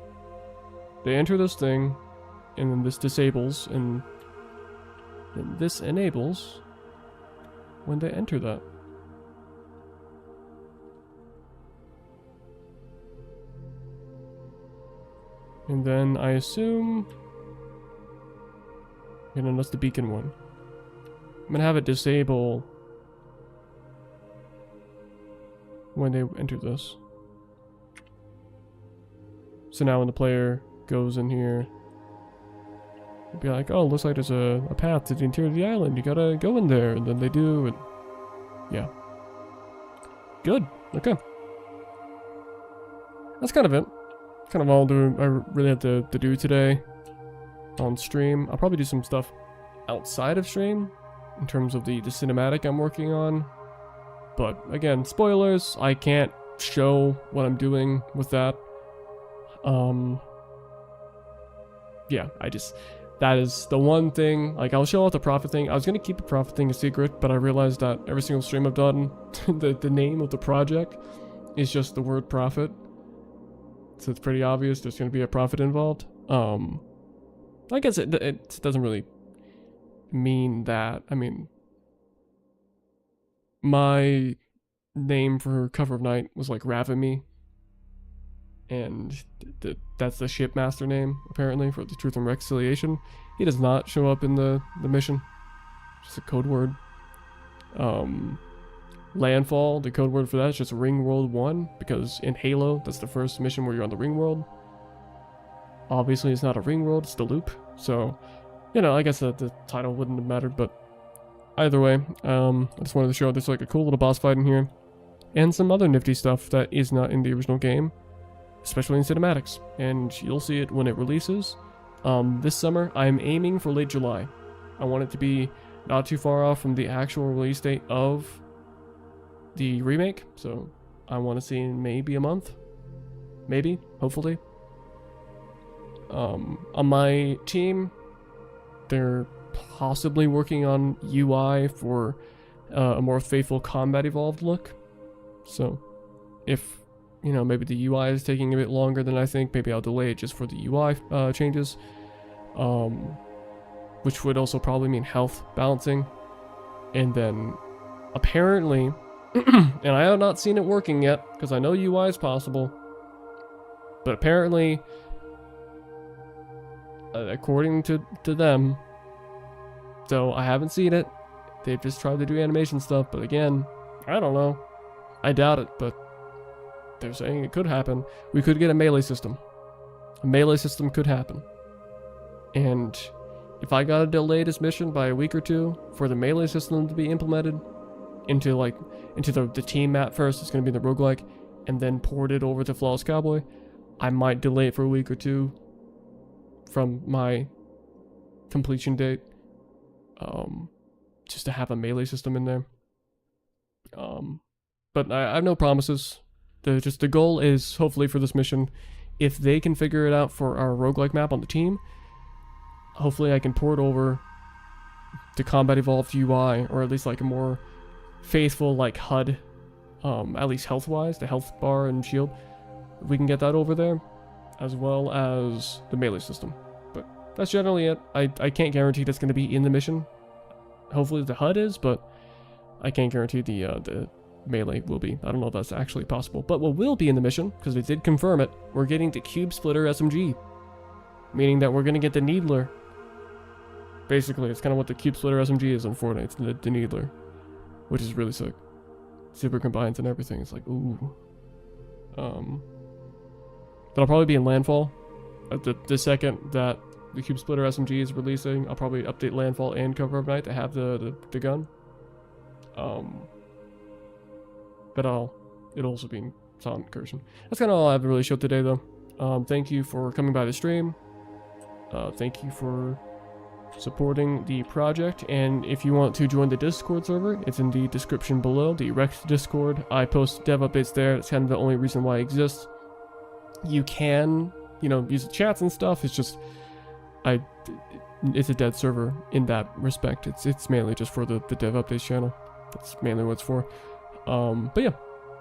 they enter this thing, and then this disables, and then this enables when they enter that. And then I assume, and then that's the beacon one. I'm gonna have it disable when they enter this. So now when the player goes in here, it'll be like, oh, looks like there's a path to the interior of the island. You gotta go in there. And then they do, and yeah. Good. Okay. That's kind of it. Kind of all I really have to do today on stream. I'll probably do some stuff outside of stream in terms of the cinematic I'm working on. But again, spoilers, I can't show what I'm doing with that. Yeah, that is the one thing. Like, I'll show off the profit thing. I was gonna keep the profit thing a secret, but I realized that every single stream I've done, the name of the project is just the word profit. So it's pretty obvious there's gonna be a profit involved. I guess it doesn't really mean that. I mean, my name for cover of night was like Ravimy, and that's the shipmaster name apparently for the Truth and Reconciliation. He does not show up in the mission. Just a code word. Landfall, the code word for that is just Ring World 1, because in Halo, that's the first mission where you're on the Ring World. Obviously, it's not a Ring World, it's the loop. So, you know, I guess the title wouldn't have mattered, but either way, I just wanted to show there's like a cool little boss fight in here, and some other nifty stuff that is not in the original game, especially in cinematics, and you'll see it when it releases. This summer, I'm aiming for late July. I want it to be not too far off from the actual release date of the remake, so I want to see in maybe a month, maybe, hopefully. On my team, they're possibly working on UI for a more faithful combat evolved look. So if, you know, maybe the UI is taking a bit longer than I think, maybe I'll delay it just for the UI changes, which would also probably mean health balancing. And then apparently, and I have not seen it working yet, because I know UI is possible, but apparently, according to them, so I haven't seen it, they've just tried to do animation stuff, but again, I don't know, I doubt it, but they're saying it could happen. We could get a melee system. A melee system could happen. And if I gotta delay this mission by a week or two for the melee system to be implemented into the team map first, it's going to be the roguelike, and then port it over to Flawless Cowboy, I might delay it for a week or two from my completion date, just to have a melee system in there. But I have no promises. The goal is, hopefully for this mission, if they can figure it out for our roguelike map on the team, hopefully I can port over the combat evolved UI, or at least like a more faithful like HUD, at least health wise, the health bar and shield. If we can get that over there, as well as the melee system. But that's generally it. I can't guarantee that's going to be in the mission. Hopefully the HUD is, but I can't guarantee the melee will be. I don't know if that's actually possible. But what will be in the mission, because they did confirm it, we're getting the Cube Splitter SMG. Meaning that we're going to get the Needler. Basically, it's kind of what the Cube Splitter SMG is on Fortnite. It's the Needler. Which is really sick. Super combines and everything. It's like, ooh. But I'll probably be in Landfall. The second that the Cube Splitter SMG is releasing, I'll probably update Landfall and Cover of Night to have the gun. But it'll also be in Silent Incursion. That's kind of all I have to really show today, though. Thank you for coming by the stream. Thank you for supporting the project, and if you want to join the Discord server, it's in the description below, the Rex Discord. I post dev updates there. It's kind of the only reason why it exists. You can, you know, use the chats and stuff. It's just, it's a dead server in that respect. It's mainly just for the dev updates channel. That's mainly what it's for. But yeah,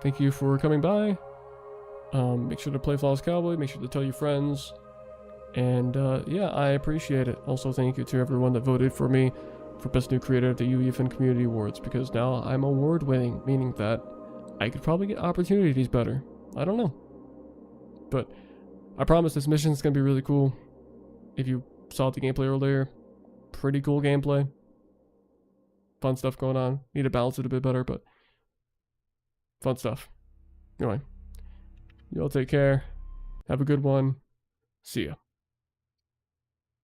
thank you for coming by. Make sure to play Flawless Cowboy. Make sure to tell your friends. And yeah, I appreciate it. Also, thank you to everyone that voted for me for Best New Creator at the UEFN Community Awards, because now I'm award winning, meaning that I could probably get opportunities better. I don't know. But I promise this mission is going to be really cool. If you saw the gameplay earlier, pretty cool gameplay. Fun stuff going on. Need to balance it a bit better, but fun stuff. Anyway, y'all take care. Have a good one. See ya.